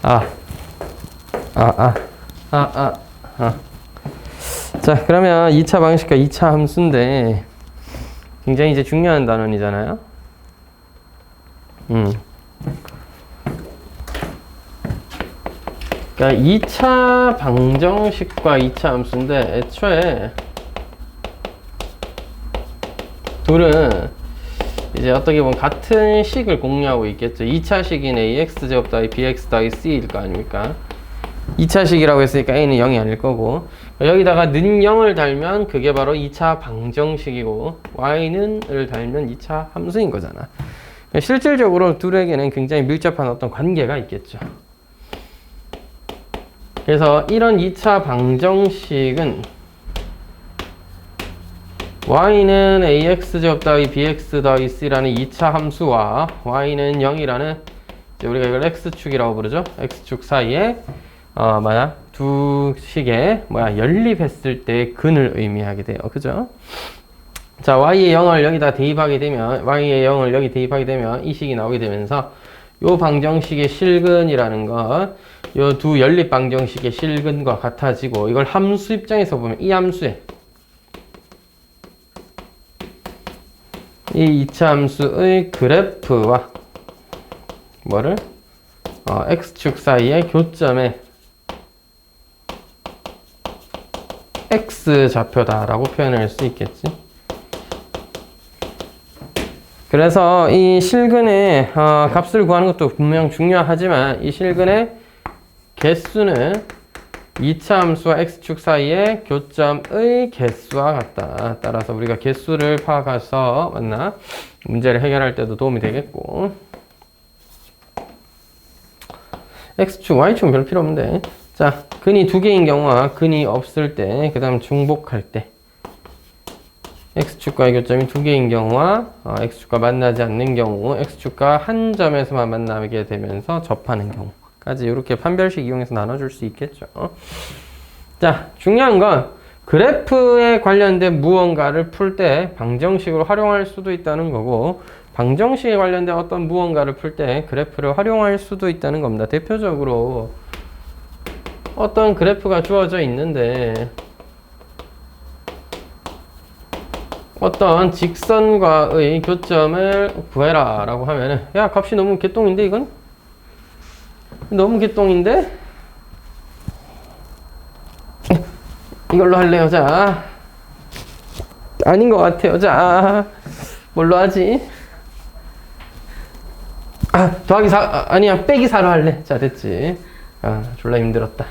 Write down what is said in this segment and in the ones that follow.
자, 그러면 2차 방식과 2차 함수인데 굉장히 이제 중요한 단원이잖아요. 그러니까 2차 방정식과 2차 함수인데 애초에 둘은 이제 어떻게 보면 같은 식을 공유하고 있겠죠. 2차 식인 ax 제곱 더하기 bx 더하기 c일 거 아닙니까? 2차 식이라고 했으니까 a는 0이 아닐 거고, 여기다가 는 0을 달면 그게 바로 2차 방정식이고 y는을 달면 2차 함수인 거잖아. 실질적으로 둘에게는 굉장히 밀접한 어떤 관계가 있겠죠. 그래서 이런 2차 방정식은 y는 ax제곱 더하기 bx 더하기 c라는 2차 함수와 y는 0이라는 우리가 이걸 x축이라고 부르죠. x축 사이에 두 식의 연립했을 때의 근을 의미하게 돼요. 그죠? 자, y의 0을 여기다 대입하게 되면 y의 0을 여기 대입하게 되면 이 식이 나오게 되면서 요 방정식의 실근이라는 것, 요 두 연립 방정식의 실근과 같아지고, 이걸 함수 입장에서 보면 이 함수에 이 2차 함수의 그래프와 뭐를? x축 사이의 교점에 x좌표다라고 표현할 수 있겠지. 그래서 이 실근의 값을 구하는 것도 분명 중요하지만 이 실근의 개수는 2차 함수와 x축 사이의 교점의 개수와 같다. 따라서 우리가 개수를 파악해서 문제를 해결할 때도 도움이 되겠고, x축, y축은 별 필요 없는데, 자, 근이 두 개인 경우와 근이 없을 때, 그 다음 중복할 때, x축과의 교점이 두 개인 경우와 x축과 만나지 않는 경우, x축과 한 점에서만 만나게 되면서 접하는 경우까지 이렇게 판별식 이용해서 나눠줄 수 있겠죠. 자, 중요한 건 그래프에 관련된 무언가를 풀 때 방정식으로 활용할 수도 있다는 거고, 방정식에 관련된 어떤 무언가를 풀 때 그래프를 활용할 수도 있다는 겁니다. 대표적으로 어떤 그래프가 주어져 있는데 어떤 직선과의 교점을 구해라 라고 하면은, 야, 값이 너무 개똥인데 이건? 너무 개똥인데? 이걸로 할래요. 자, 아닌 것 같아요. 자, 뭘로 하지? 더하기 4, 아니야, 빼기 4로 할래. 자, 됐지. 졸라 힘들었다.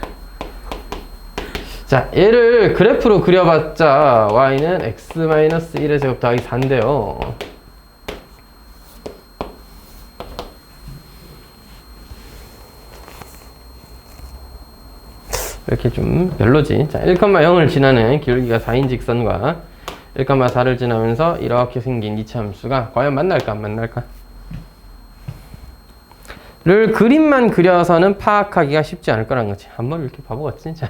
자, 얘를 그래프로 그려봤자 y는 x-1의 제곱 더하기 4인데요. 이렇게 좀 별로지. 자, 1,0을 지나는 기울기가 4인 직선과 1,4를 지나면서 이렇게 생긴 2차 함수가 과연 만날까 안 만날까? 를 그림만 그려서는 파악하기가 쉽지 않을 거란 거지. 앞머리 이렇게 바보같지? 자,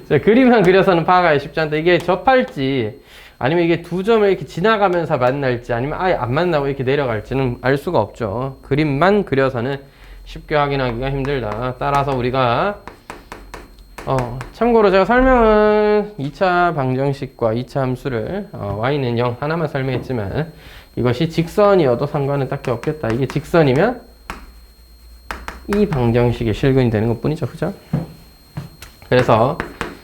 그림만 그려서는 파악하기 쉽지 않다. 이게 접할지, 아니면 이게 두 점을 이렇게 지나가면서 만날지, 아니면 아예 안 만나고 이렇게 내려갈지는 알 수가 없죠. 그림만 그려서는 쉽게 확인하기가 힘들다. 따라서 우리가 참고로 제가 설명은 2차 방정식과 2차 함수를 y는 0 하나만 설명했지만, 이것이 직선이어도 상관은 딱히 없겠다. 이게 직선이면 이 방정식의 실근이 되는 것 뿐이죠. 그죠? 그래서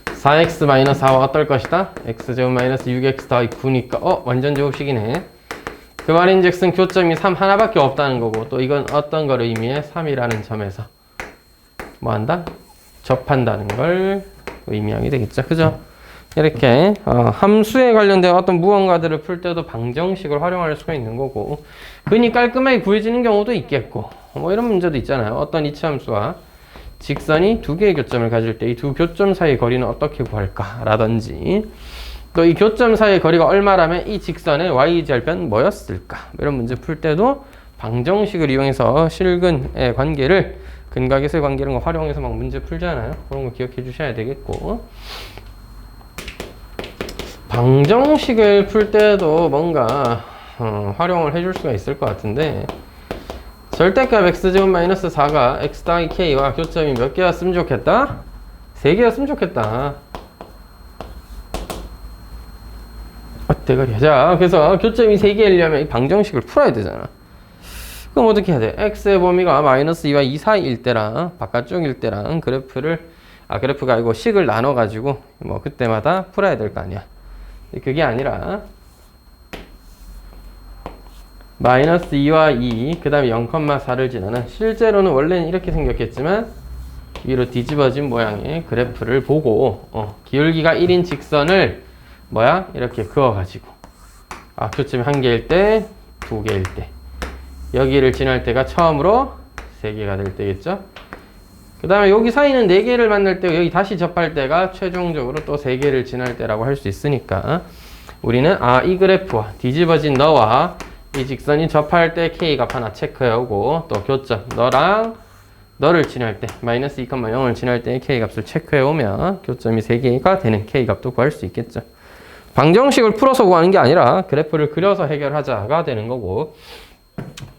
4x-4와 어떨 것이다? x제곱 마이너스 6x 더하기 9니까 완전 제곱식이네. 그 말인즉슨 교점이 3 하나밖에 없다는 거고, 또 이건 어떤 걸 의미해? 3이라는 점에서 뭐 한다? 접한다는 걸 의미하게 되겠죠. 그죠? 이렇게 함수에 관련된 어떤 무언가들을 풀 때도 방정식을 활용할 수가 있는 거고, 근이 깔끔하게 구해지는 경우도 있겠고, 뭐 이런 문제도 있잖아요. 어떤 이차 함수와 직선이 두 개의 교점을 가질 때 이 두 교점 사이의 거리는 어떻게 구할까? 라든지, 또 이 교점 사이의 거리가 얼마라면 이 직선의 y절편 뭐였을까? 이런 문제 풀 때도 방정식을 이용해서 실근의 관계를, 근과 계수의 관계를 활용해서 막 문제 풀잖아요. 그런 거 기억해 주셔야 되겠고, 방정식을 풀 때도 뭔가 활용을 해줄 수가 있을 것 같은데, 절대값 x제곱 마이너스 4가 x 더하기 k와 교점이 몇 개였으면 좋겠다? 3개였으면 좋겠다. 대가리야. 자, 그래서 교점이 3개이려면 이 방정식을 풀어야 되잖아. 그럼 어떻게 해야 돼? x의 범위가 마이너스 2와 2 사이일 때랑 바깥쪽일 때랑 그래프가 아니고 식을 나눠가지고 뭐 그때마다 풀어야 될 거 아니야. 그게 아니라 마이너스 2와 2, 그 다음에 0,4를 지나는, 실제로는 원래는 이렇게 생겼겠지만 위로 뒤집어진 모양의 그래프를 보고 기울기가 1인 직선을 이렇게 그어가지고 교점이 1개일 때, 2개일 때, 여기를 지날 때가 처음으로 3개가 될 때겠죠. 그 다음에 여기 사이는 4개를 만날 때, 여기 다시 접할 때가 최종적으로 또 3개를 지날 때라고 할 수 있으니까 우리는 이 그래프와 뒤집어진 너와 이 직선이 접할 때 K값 하나 체크해오고, 또 교점 너를 지날 때 마이너스 2,0을 지날 때 K값을 체크해오면 교점이 3개가 되는 K값도 구할 수 있겠죠. 방정식을 풀어서 구하는 게 아니라 그래프를 그려서 해결하자가 되는 거고,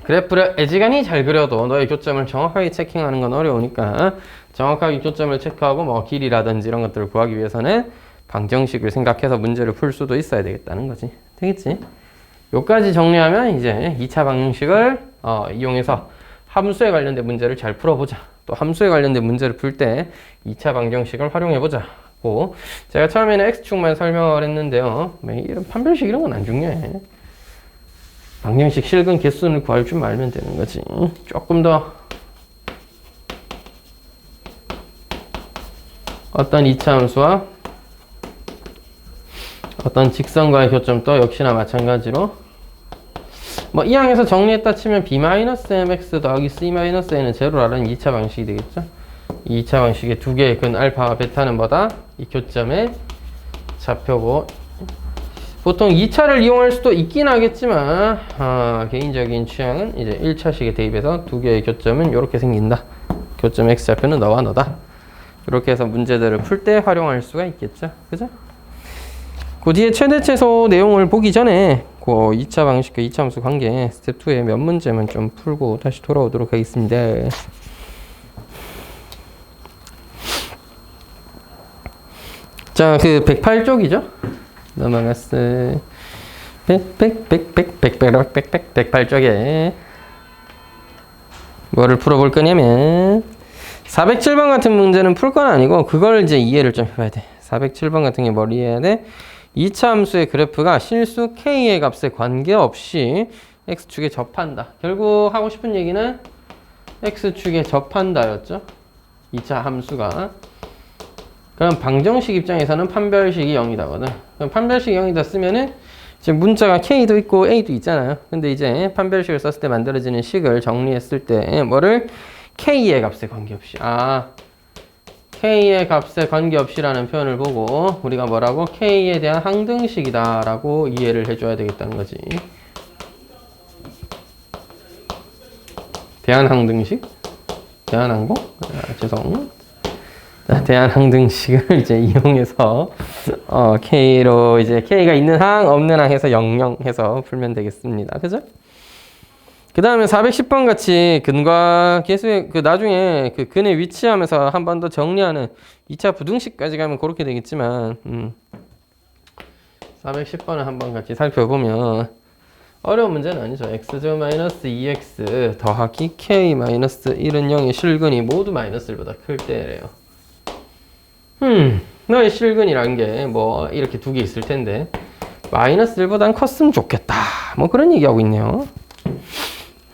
그래프를 애지간히 잘 그려도 너의 교점을 정확하게 체킹하는 건 어려우니까 정확하게 교점을 체크하고 뭐 길이라든지 이런 것들을 구하기 위해서는 방정식을 생각해서 문제를 풀 수도 있어야 되겠다는 거지. 되겠지? 요까지 정리하면 이제 2차 방정식을 이용해서 함수에 관련된 문제를 잘 풀어보자. 또 함수에 관련된 문제를 풀 때 2차 방정식을 활용해보자. 제가 처음에는 X축만 설명을 했는데요. 이런 판별식 이런 건 안 중요해. 방정식 실근 개수를 구할 줄 알면 되는 거지. 조금 더 어떤 2차 함수와 어떤 직선과의 교점도 역시나 마찬가지로 이 항에서 정리했다 치면 b-mx 더하기 c-n은 제로라는 2차 방식이 되겠죠. 2차 방식의 두 개의 근 알파와 베타는 뭐다? 이 교점의 좌표고, 보통 2차를 이용할 수도 있긴 하겠지만 개인적인 취향은 이제 1차식에 대입해서 두 개의 교점은 이렇게 생긴다. 교점 x좌표는 너와 너다. 이렇게 해서 문제들을 풀 때 활용할 수가 있겠죠. 그죠? 그 뒤에 최대 최소 내용을 보기 전에 그 2차 방식과 2차 함수 관계 스텝 2의 몇 문제만 좀 풀고 다시 돌아오도록 하겠습니다. 자, 그 108쪽이죠? 넘어갔어. 108쪽에 뭐를 풀어볼 거냐면 407번 같은 문제는 풀 건 아니고 그걸 이제 이해를 좀 해봐야 돼. 407번 같은 게 뭘 이해해야 돼? 2차 함수의 그래프가 실수 K의 값에 관계없이 X축에 접한다. 결국 하고 싶은 얘기는 X축에 접한다였죠. 2차 함수가. 그럼 방정식 입장에서는 판별식이 0이다거든. 그럼 판별식이 0이다 쓰면은 지금 문자가 K도 있고 A도 있잖아요. 근데 이제 판별식을 썼을 때 만들어지는 식을 정리했을 때 뭐를 K의 값에 관계없이 K의 값에 관계없이라는 표현을 보고 우리가 뭐라고? K에 대한 항등식이다 라고 이해를 해줘야 되겠다는 거지. 대한항등식? 대한항공? 죄송. 대한항등식을 이제 이용해서 K로 이제 K가 있는 항, 없는 항 해서 00 해서 풀면 되겠습니다. 그죠? 그 다음에 410번 같이 근과 계수의 나중에 그 근에 위치하면서 한 번 더 정리하는 2차 부등식까지 가면 그렇게 되겠지만 410번을 한번 같이 살펴보면 어려운 문제는 아니죠. x제곱 마이너스 2x 더하기 k 마이너스 1은 0의 실근이 모두 마이너스 1보다 클 때래요. 너의 실근이란 게 뭐 이렇게 두 개 있을 텐데 마이너스 1보단 컸으면 좋겠다. 뭐 그런 얘기하고 있네요.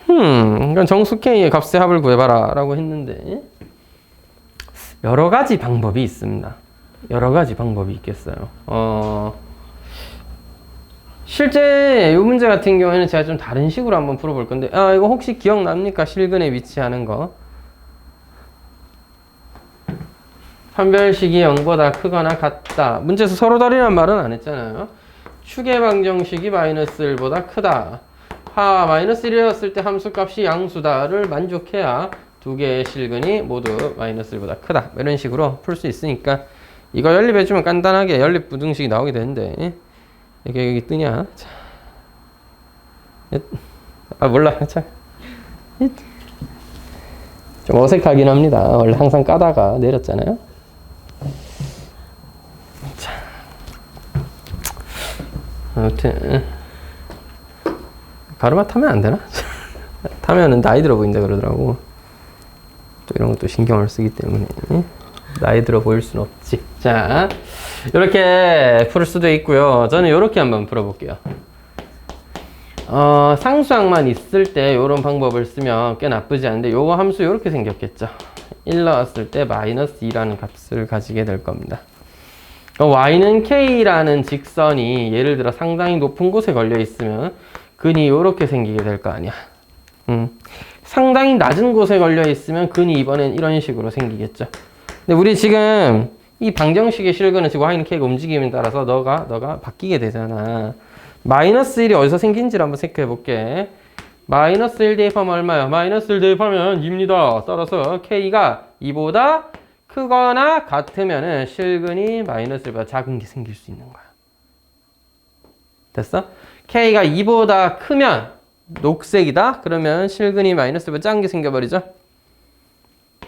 그러니까 정수 K의 값의 합을 구해봐라 라고 했는데 여러 가지 방법이 있습니다. 여러 가지 방법이 있겠어요. 실제 이 문제 같은 경우에는 제가 좀 다른 식으로 한번 풀어볼 건데 이거 혹시 기억납니까? 실근에 위치하는 거. 판별식이 0보다 크거나 같다. 문제에서 서로 다르란 말은 안 했잖아요. 축의 방정식이 마이너스 1보다 크다. 마이너스 1이었을 때 함수값이 양수다를 만족해야 두 개의 실근이 모두 마이너스 1보다 크다. 이런 식으로 풀 수 있으니까 이거 연립해주면 간단하게 연립 부등식이 나오게 되는데 이게 여기 뜨냐? 자. 몰라. 자. 좀 어색하긴 합니다. 원래 항상 까다가 내렸잖아요. 자, 아무튼 가르마 타면 안 되나? 타면은 나이 들어 보인다 그러더라고. 또 이런 것도 신경을 쓰기 때문에 나이 들어 보일 순 없지. 자, 이렇게 풀 수도 있고요. 저는 이렇게 한번 풀어볼게요. 상수항만 있을 때 이런 방법을 쓰면 꽤 나쁘지 않은데 요거 함수 이렇게 생겼겠죠. 1 넣었을 때 마이너스 2라는 값을 가지게 될 겁니다. y는 k라는 직선이 예를 들어 상당히 높은 곳에 걸려 있으면 근이 이렇게 생기게 될 거 아니야. 상당히 낮은 곳에 걸려 있으면 근이 이번엔 이런 식으로 생기겠죠. 근데 우리 지금 이 방정식의 실근은 지금 y는 k가 움직임에 따라서 너가 바뀌게 되잖아. 마이너스 1이 어디서 생긴지를 한번 체크해 볼게. 마이너스 1 대입하면 얼마야? 마이너스 1 대입하면 2입니다. 따라서 k가 2보다 크거나 같으면은 실근이 마이너스 1보다 작은 게 생길 수 있는 거야. 됐어? k가 2보다 크면 녹색이다? 그러면 실근이 마이너스 1보다 작은 게 생겨버리죠?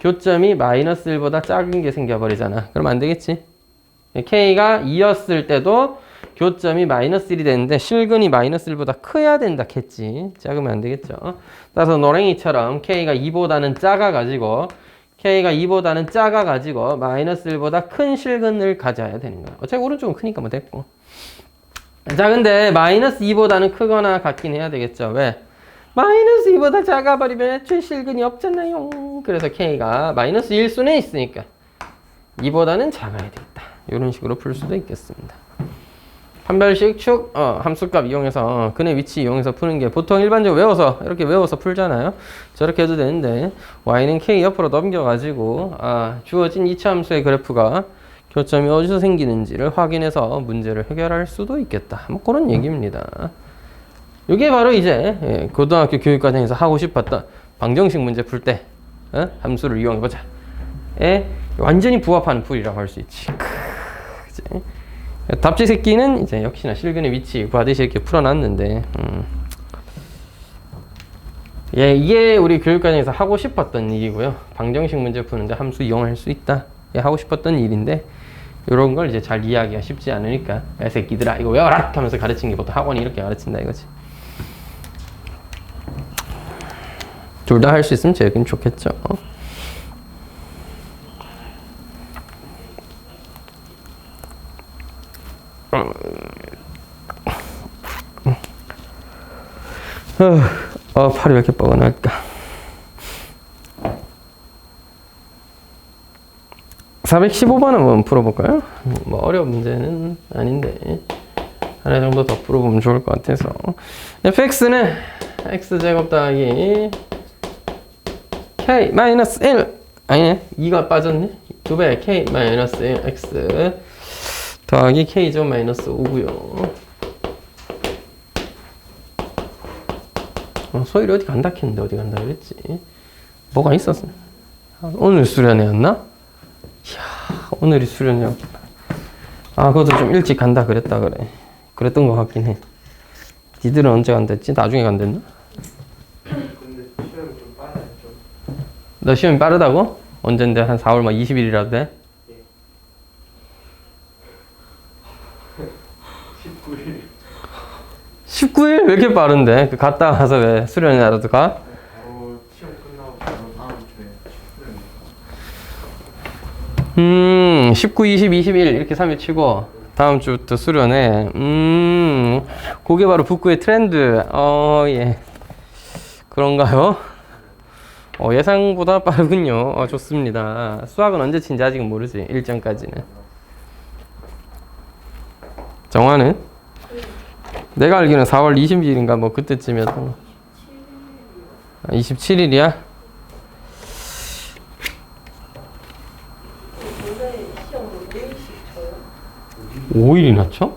교점이 마이너스 1보다 작은 게 생겨버리잖아. 그럼 안 되겠지? k가 2였을 때도 교점이 마이너스 1이 되는데 실근이 마이너스 1보다 커야 된다 했지. 작으면 안 되겠죠. 따라서 노랭이처럼 k가 2보다는 작아가지고 마이너스 1보다 큰 실근을 가져야 되는 거야. 어차피 오른쪽은 크니까 뭐 됐고. 자, 근데 마이너스 2보다는 크거나 같긴 해야 되겠죠. 왜? 마이너스 2보다 작아버리면 애초에 실근이 없잖아요. 그래서 k가 마이너스 1순에 있으니까 2보다는 작아야 되겠다. 이런 식으로 풀 수도 있겠습니다. 판별식 축 함수값 이용해서 근의 위치 이용해서 푸는 게 보통 일반적으로 이렇게 외워서 풀잖아요. 저렇게 해도 되는데 y는 k 옆으로 넘겨가지고 주어진 이차 함수의 그래프가 교점이 어디서 생기는지를 확인해서 문제를 해결할 수도 있겠다. 뭐 그런 얘기입니다. 이게 바로 이제 고등학교 교육과정에서 하고 싶었던 방정식 문제 풀 때 함수를 이용해보자. 완전히 부합하는 풀이라고 할 수 있지. 그치? 답지 새끼는 이제 역시나 실근의 위치 구하듯이 이렇게 풀어놨는데 이게 우리 교육과정에서 하고 싶었던 일이고요. 방정식 문제 푸는데 함수 이용할 수 있다. 하고 싶었던 일인데 이런 걸 이제 잘 이해하기가 쉽지 않으니까 야 새끼들아 이거 외워라 하면서 가르친 게 보통 학원이 이렇게 가르친다 이거지. 둘 다 할 수 있으면 제일 좋겠죠. 팔이 왜 이렇게 뻐근할까? 415번 한번 풀어볼까요? 뭐 어려운 문제는 아닌데 하나 정도 더 풀어보면 좋을 것 같아서. fx는 x제곱 더하기 k-1 아니네 2가 빠졌네 2배 k-1 x 더하기 k제곱 마이너스 5고요. 소율이 어디 간다 했는데 어디 간다 그랬지? 뭐가 있었어? 오늘 수련회였나? 이야, 오늘이 수련회였구나. 그것도 좀 일찍 간다 그랬다 그래. 그랬던 것 같긴 해. 니들은 언제 간댔지? 나중에 간댔나? 근데 시험이 좀 빠르죠. 너 시험이 빠르다고? 언젠데? 한 4월 막 20일이라도 돼? 예. 19일. 19일? 왜 이렇게 빠른데? 갔다 와서 왜 수련회라도 가? 바로 시험 끝나고 바로 다음 주에 19, 20, 21 이렇게 3일 치고 다음 주부터 수련회. 그게 바로 북구의 트렌드. 예. 그런가요? 예상보다 빠르군요. 좋습니다. 수학은 언제 친지 아직은 모르지. 일정까지는. 정화는? 내가 알기로는 4월 20일인가 뭐 그때쯤이었던 27일이야? 원래 시험을 5일씩 쳐요? 5일이나 쳐?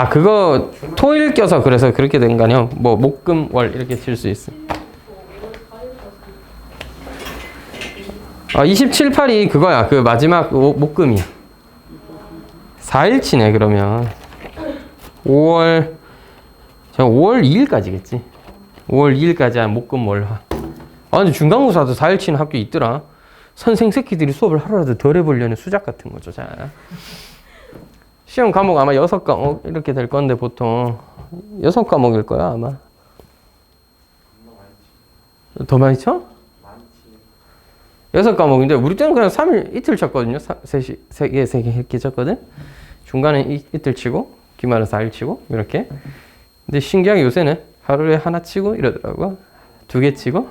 그거 토일 껴서 그래서 그렇게 된 거 아니야? 뭐 목금 월 이렇게 칠 수 있어. 27, 8이 그거야. 그 마지막 목금이야. 4일 치네 그러면. 5월 2일까지겠지. 5월 2일까지 한 목금 월화. 근데 중간고사도 4일 치는 학교 있더라. 선생 새끼들이 수업을 하루라도 덜 해보려는 수작 같은 거죠. 자, 시험 과목 아마 6과목 이렇게 될 건데 보통 6과목일 거야 아마. 더 많이 쳐? 6과목인데 우리 때는 그냥 3일 이틀 쳤거든요. 3개 이렇게 쳤거든. 중간에 이틀 치고 기말은 4일 치고 이렇게. 근데 신기하게 요새는 하루에 하나 치고 이러더라고. 2개 치고.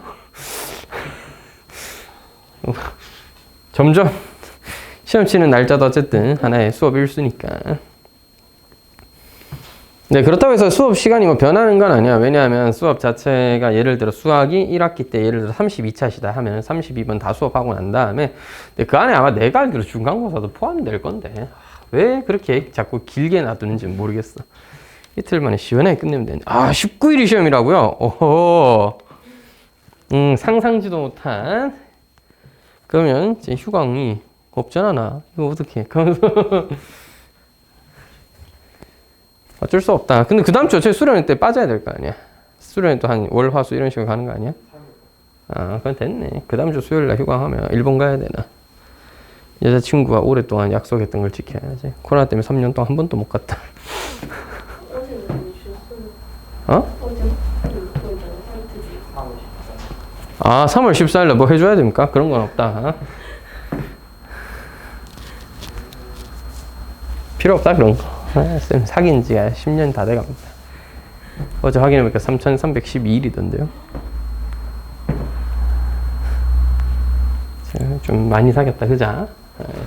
점점 시험 치는 날짜도 어쨌든 하나의 수업 일수니까. 네, 그렇다고 해서 수업 시간이 뭐 변하는 건 아니야. 왜냐하면 수업 자체가 예를 들어 수학이 1학기 때 예를 들어 32차시다 하면 32번 다 수업하고 난 다음에 근데 그 안에 아마 내가 알기로 중간고사도 포함될 건데 왜 그렇게 자꾸 길게 놔두는지 모르겠어. 이틀 만에 시원하게 끝내면 되는데 19일이 시험이라고요? 오호. 상상지도 못한. 그러면 이제 휴강이 없잖아 나. 이거 어떡해. 그러면서 어쩔 수 없다. 근데 그 다음 주 어차피 수련회 때 빠져야 될 거 아니야. 수련회 또 한 월, 화, 수 이런 식으로 가는 거 아니야? 그건 됐네. 그 다음 주 수요일 날 휴강하면 일본 가야 되나. 여자친구가 오랫동안 약속했던 걸 지켜야지. 코로나 때문에 3년 동안 한 번도 못 갔다. 어제는 주셨어요. 어? 어제 그 3월 14일 날 뭐 해줘야 됩니까? 그런 건 없다. 필요 없다 그런 거. 쌤 사귄 지가 10년 다 돼갑니다. 어제 확인해보니까 3,312일이던데요. 좀 많이 사귀었다, 그자?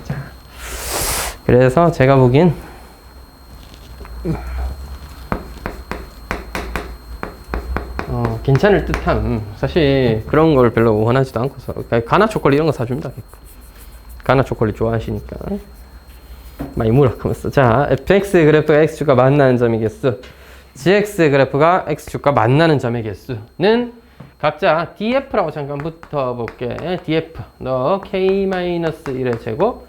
자. 그래서 제가 보기엔 괜찮을 듯함. 사실 그런 걸 별로 원하지도 않고서 가나 초콜릿 이런 거 사줍니다. 가나 초콜릿 좋아하시니까 많이 물어보면서. 자, fx의 그래프가 x축과 만나는 점의 개수, gx의 그래프가 x축과 만나는 점의 개수는 각자 df라고 잠깐 붙어볼게. df 너 k-1의 제곱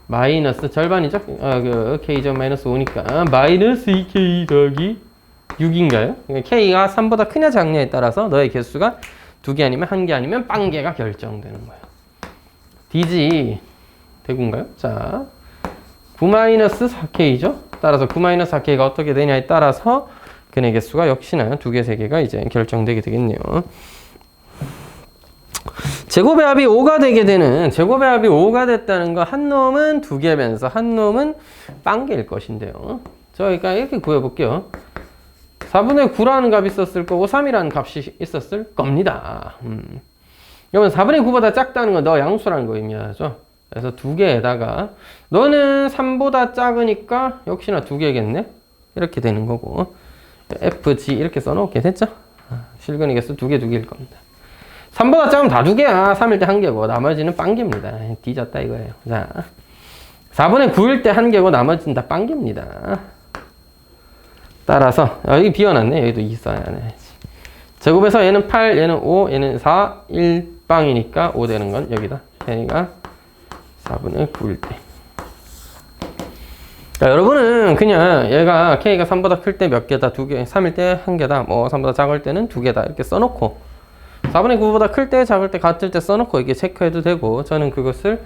마이너스 절반이죠? 그 k점 마이너스 5니까 마이너스 2k 더하기 6인가요? k가 3보다 크냐 작냐에 따라서 너의 개수가 2개 아니면 1개 아니면 빵개가 결정되는 거예요. dg 대구인가요? 자, 9-4k죠? 따라서 9-4k가 어떻게 되냐에 따라서 근의 개수가 역시나 2개, 3개가 이제 결정되게 되겠네요. 제곱의 합이 5가 되게 되는, 제곱의 합이 5가 됐다는 거, 한 놈은 2개면서 한 놈은 빵개일 것인데요. 저희가 이렇게 구해볼게요. 4분의 9라는 값이 있었을 거고 3이라는 값이 있었을 겁니다. 그러면 4분의 9보다 작다는 건 너 양수라는 거 의미하죠. 그래서 2개에다가 너는 3보다 작으니까 역시나 2개겠네. 이렇게 되는 거고 FG 이렇게 써놓게 됐죠. 실근의 개수 2개, 2개일 겁니다. 3보다 작으면 다 2개야. 3일 때 1개고 나머지는 빵개입니다. 뒤졌다 이거예요. 자, 4분의 9일 때 1개고 나머지는 다 빵개입니다. 따라서 여기 비워놨네. 여기도 2 써야 해. 제곱에서 얘는 8, 얘는 5, 얘는 4, 1빵이니까 5 되는 건 여기다. k가 4분의 9일 때. 자, 여러분은 그냥 얘가 k가 3보다 클 때 몇 개다, 2개, 3일 때 1개다, 뭐 3보다 작을 때는 2개다 이렇게 써놓고 4분의 9보다 클 때, 작을 때, 같을 때 써놓고 이게 체크해도 되고 저는 그것을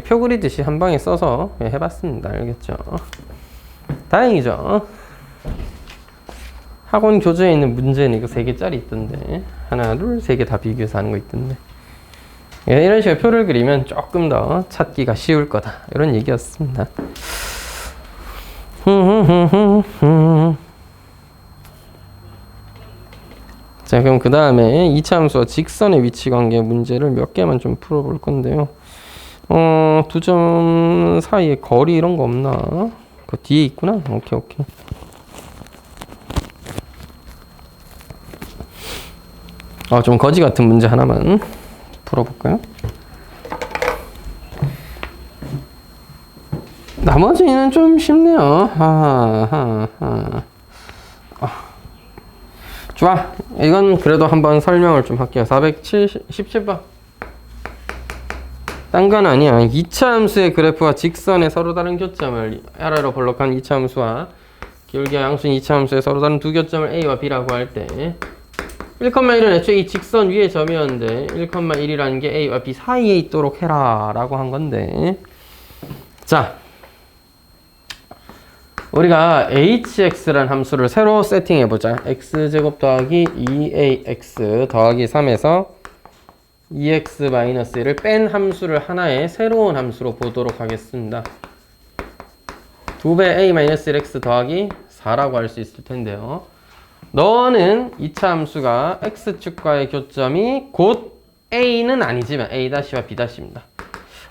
표 그리듯이 한 방에 써서 해봤습니다. 알겠죠? 다행이죠? 학원 교재에 있는 문제는 이거 3개짜리 있던데 하나, 둘, 3개 다 비교해서 하는 거 있던데 이런 식으로 표를 그리면 조금 더 찾기가 쉬울 거다 이런 얘기였습니다. 자, 그럼 그 다음에 이차함수와 직선의 위치 관계 문제를 몇 개만 좀 풀어볼 건데요. 두 점 사이에 거리 이런 거 없나? 그 뒤에 있구나. 오케이. 좀 거지 같은 문제 하나만 풀어볼까요? 나머지는 좀 쉽네요. 좋아. 이건 그래도 한번 설명을 좀 할게요. 417번. 딴 건 아니야. 2차 함수의 그래프와 직선의 서로 다른 교점을 arrow로 볼록한 2차 함수와 기울기와 양수인 2차 함수의 서로 다른 두 교점을 A와 B라고 할 때 1,1은 애초에 이 직선 위의 점이었는데 1,1이라는 게 A와 B 사이에 있도록 해라 라고 한 건데, 자, 우리가 hx라는 함수를 새로 세팅해보자. x제곱 더하기 2ax 더하기 3에서 2x-1을 뺀 함수를 하나의 새로운 함수로 보도록 하겠습니다. 2배 a-1x 더하기 4라고 할 수 있을 텐데요. 너는 2차 함수가 x축과의 교점이 곧 a는 아니지만 a'-와 b'입니다.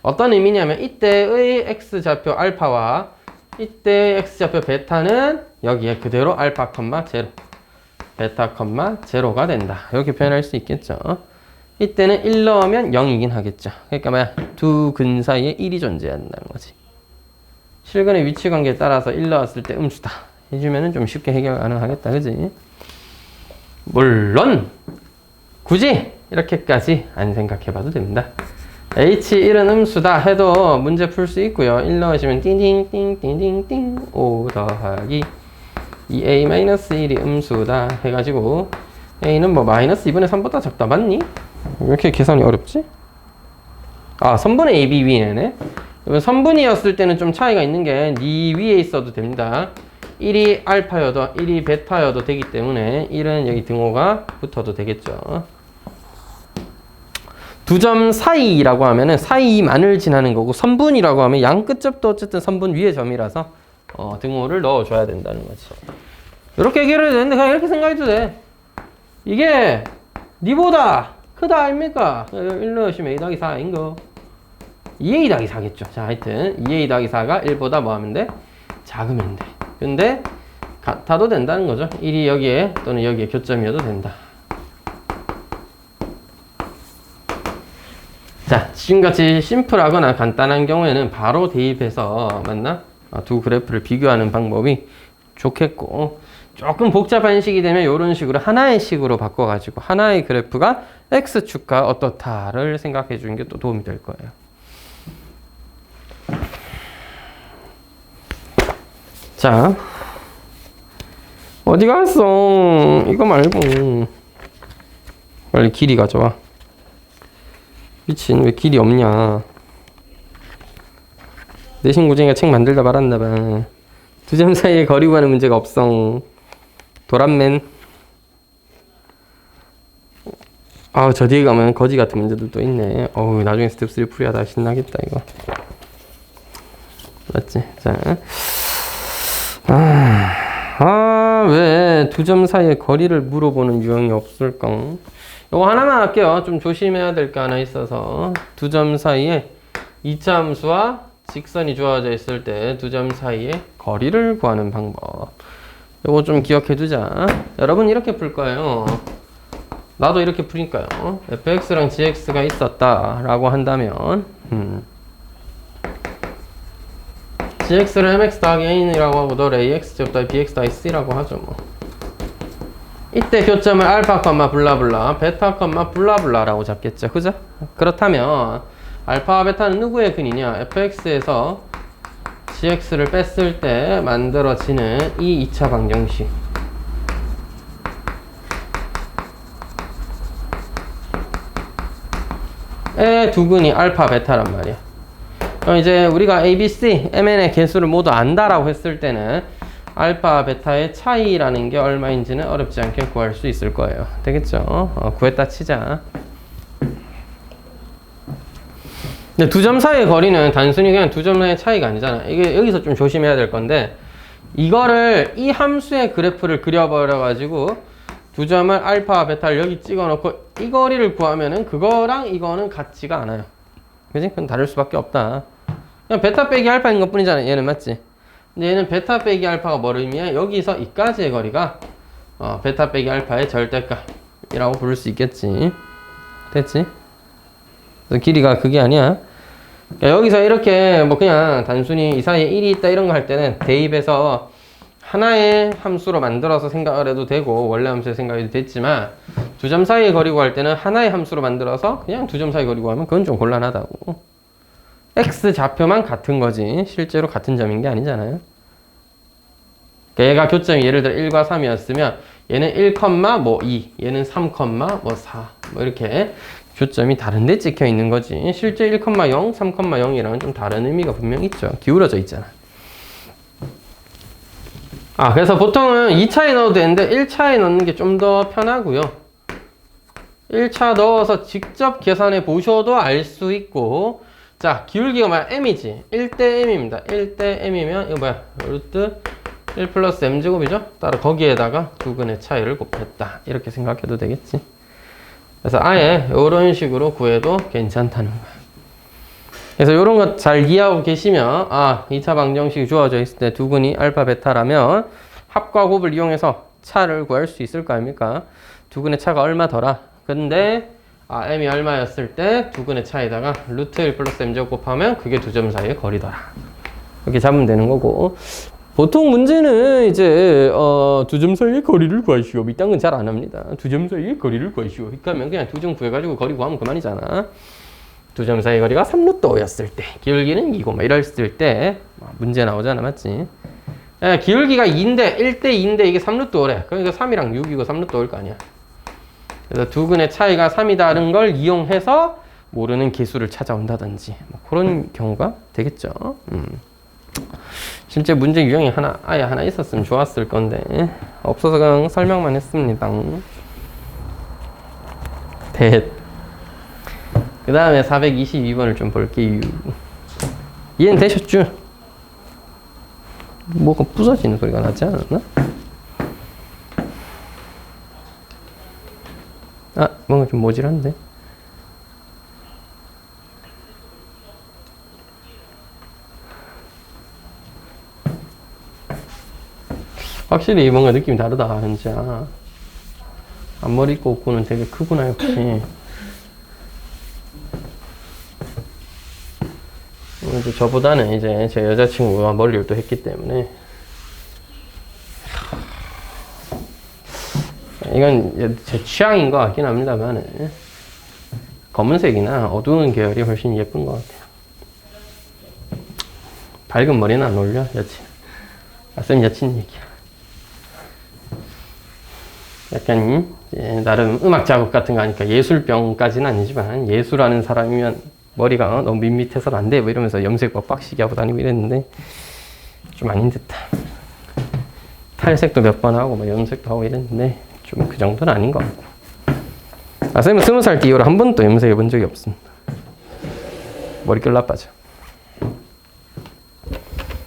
어떤 의미냐면 이때의 x좌표 알파와 이때의 x좌표 베타는 여기에 그대로 알파, 제로, 베타, 제로가 된다. 이렇게 표현할 수 있겠죠. 이때는 1 넣으면 0이긴 하겠죠. 그러니까 뭐야? 두 근 사이에 1이 존재한다는 거지. 실근의 위치 관계에 따라서 1 넣었을 때 음수다 해주면은 좀 쉽게 해결 가능하겠다. 그지? 물론 굳이 이렇게까지 안 생각해봐도 됩니다. H1은 음수다 해도 문제 풀 수 있고요. 1 넣으시면 띵띵띵띵띵띵 5 더하기 2a-1이 음수다 해가지고 a는 뭐 마이너스 2분의 3보다 작다. 맞니? 왜 이렇게 계산이 어렵지? 아, 선분의 ab 위에네. 선분이었을 때는 좀 차이가 있는 게 네 위에 있어도 됩니다. 1이 알파여도 1이 베타여도 되기 때문에 1은 여기 등호가 붙어도 되겠죠. 두 점 사이라고 하면은 사이만을 지나는 거고, 선분이라고 하면 양 끝점도 어쨌든 선분 위의 점이라서 등호를 넣어줘야 된다는 거지. 이렇게 얘기를 되는데 그냥 이렇게 생각해도 돼. 이게 니보다 크다 아닙니까? 1 넣으시면 a 더하기 4인 거. 2a 더하기 4겠죠. 자, 하여튼 2a 더하기 4가 1보다 뭐 하면 돼? 작으면 돼. 근데 같아도 된다는 거죠. 1이 여기에 또는 여기에 교점이어도 된다. 자, 지금같이 심플하거나 간단한 경우에는 바로 대입해서 맞나? 두 그래프를 비교하는 방법이 좋겠고, 조금 복잡한 식이 되면 이런 식으로 하나의 식으로 바꿔가지고 하나의 그래프가 x축과 어떻다를 생각해 주는 게 또 도움이 될 거예요. 자, 어디 갔어? 이거 말고 빨리 길이 가져와. 미친, 왜 길이 없냐? 내신 고쟁이가 책 만들다 말았나봐. 두 점 사이에 거리 구하는 문제가 없어. 도란맨. 아, 저 뒤에 가면 거지 같은 문제들도 있네. 어우, 나중에 스텝 3 풀이하다 신나겠다 이거. 맞지? 자, 왜 두 점 사이에 거리를 물어보는 유형이 없을까? 요거 하나만 할게요. 좀 조심해야 될 게 하나 있어서, 두 점 사이에 2차 함수와 직선이 주어져 있을 때 두 점 사이에 거리를 구하는 방법. 요거 좀 기억해 두자. 여러분 이렇게 풀 거예요. 나도 이렇게 풀니까요. fx랑 gx가 있었다 라고 한다면 gx를 mx 더하기 a이라고 하고 너를 ax 제곱 더하기 bx 더하기 c라고 하죠. 뭐. 이때 교점을 알파, 블라블라, 베타, 블라블라라고 잡겠죠. 그죠? 그렇다면 알파와 베타는 누구의 근이냐? fx에서 gx를 뺐을 때 만들어지는 이 2차 방정식. 의 두 근이 알파, 베타란 말이야. 그럼 이제 우리가 a, b, c, mn의 개수를 모두 안다라고 했을 때는 알파, 베타의 차이라는 게 얼마인지는 어렵지 않게 구할 수 있을 거예요. 되겠죠? 구했다 치자. 근데 두 점 사이의 거리는 단순히 그냥 두 점 사이의 차이가 아니잖아. 이게 여기서 좀 조심해야 될 건데, 이거를 이 함수의 그래프를 그려버려가지고 두 점을 알파, 베타를 여기 찍어놓고 이 거리를 구하면은 그거랑 이거는 같지가 않아요. 그지? 그건 다를 수밖에 없다. 그냥 베타 빼기 알파인 것 뿐이잖아. 얘는 맞지? 근데 얘는 베타 빼기 알파가 뭘 의미해? 여기서 이까지의 거리가 베타 빼기 알파의 절대값이라고 부를 수 있겠지. 됐지? 그래서 길이가 그게 아니야. 그러니까 여기서 이렇게 뭐 그냥 단순히 이 사이에 1이 있다 이런 거 할 때는 대입해서 하나의 함수로 만들어서 생각을 해도 되고 원래 함수에 생각해도 됐지만, 두 점 사이의 거리 구할 때는 하나의 함수로 만들어서 그냥 두 점 사이 거리 구하면 그건 좀 곤란하다고. x 좌표만 같은 거지 실제로 같은 점인 게 아니잖아요. 그러니까 얘가 교점이 예를 들어 1과 3이었으면 얘는 1, 뭐 2, 얘는 3, 뭐 4. 뭐 이렇게 교점이 다른데 찍혀 있는 거지. 실제 1, 0, 3, 0이랑은 좀 다른 의미가 분명 있죠. 기울어져 있잖아. 그래서 보통은 2차에 넣어도 되는데 1차에 넣는 게 좀 더 편하고요. 1차 넣어서 직접 계산해 보셔도 알 수 있고, 자, 기울기가 뭐야? m이지. 1대 m입니다. 1대 m이면 이거 뭐야? 루트 1 플러스 m제곱이죠? 따라 거기에다가 두근의 차이를 곱했다. 이렇게 생각해도 되겠지. 그래서 아예 이런 식으로 구해도 괜찮다는 거야. 그래서 이런 거 잘 이해하고 계시면 2차 방정식이 주어져 있을 때 두근이 알파 베타라면 합과 곱을 이용해서 차를 구할 수 있을 거 아닙니까? 두근의 차가 얼마더라? 근데 m이 얼마였을 때 두근의 차에다가 루트 1 플러스 m제곱 곱하면 그게 두 점 사이의 거리더라. 이렇게 잡으면 되는 거고, 보통 문제는 이제 두 점 사이의 거리를 구하시오. 이딴 건 잘 안 합니다. 두 점 사이의 거리를 구하시오. 그러니까 그냥 두 점 구해가지고 거리 구하면 그만이잖아. 두 점 사이 거리가 3루트 5였을 때, 기울기는 2고 뭐 이랬을 때 문제 나오잖아, 맞지? 기울기가 2인데 1대 2인데 이게 3루트 5래. 그러니까 3이랑 6이고 3루트 5일 거 아니야. 그래서 두근의 차이가 3이다는 걸 이용해서 모르는 개수를 찾아온다든지 뭐 그런 경우가 되겠죠. 실제 문제 유형이 아예 하나 있었으면 좋았을 건데 없어서 그냥 설명만 했습니다. 그 다음에 422번을 좀 볼게요. 이해는 되셨죠? 뭐가 부서지는 소리가 나지 않았나? 뭔가 좀 모질한데? 확실히 뭔가 느낌이 다르다, 진짜. 앞머리 있고 없고는 되게 크구나, 역시. 이제 저보다는 이제 제 여자친구가 머리를 또 했기 때문에. 이건 제 취향인 것 같긴 합니다만, 검은색이나 어두운 계열이 훨씬 예쁜 것 같아요. 밝은 머리는 안 어울려, 여친. 쌤 여친 얘기야. 약간 나름 음악 작업 같은 거 하니까 예술병까지는 아니지만, 예술하는 사람이면 머리가 너무 밋밋해서는 안 돼 뭐 이러면서 염색 막 빡시게 하고 다니고 이랬는데 좀 아닌 듯한. 탈색도 몇 번 하고 뭐 염색도 하고 이랬는데 좀 그 정도는 아닌 것 같고. 쌤은 20살 뒤로 한 번도 염색해 본 적이 없습니다. 머릿결 나빠져.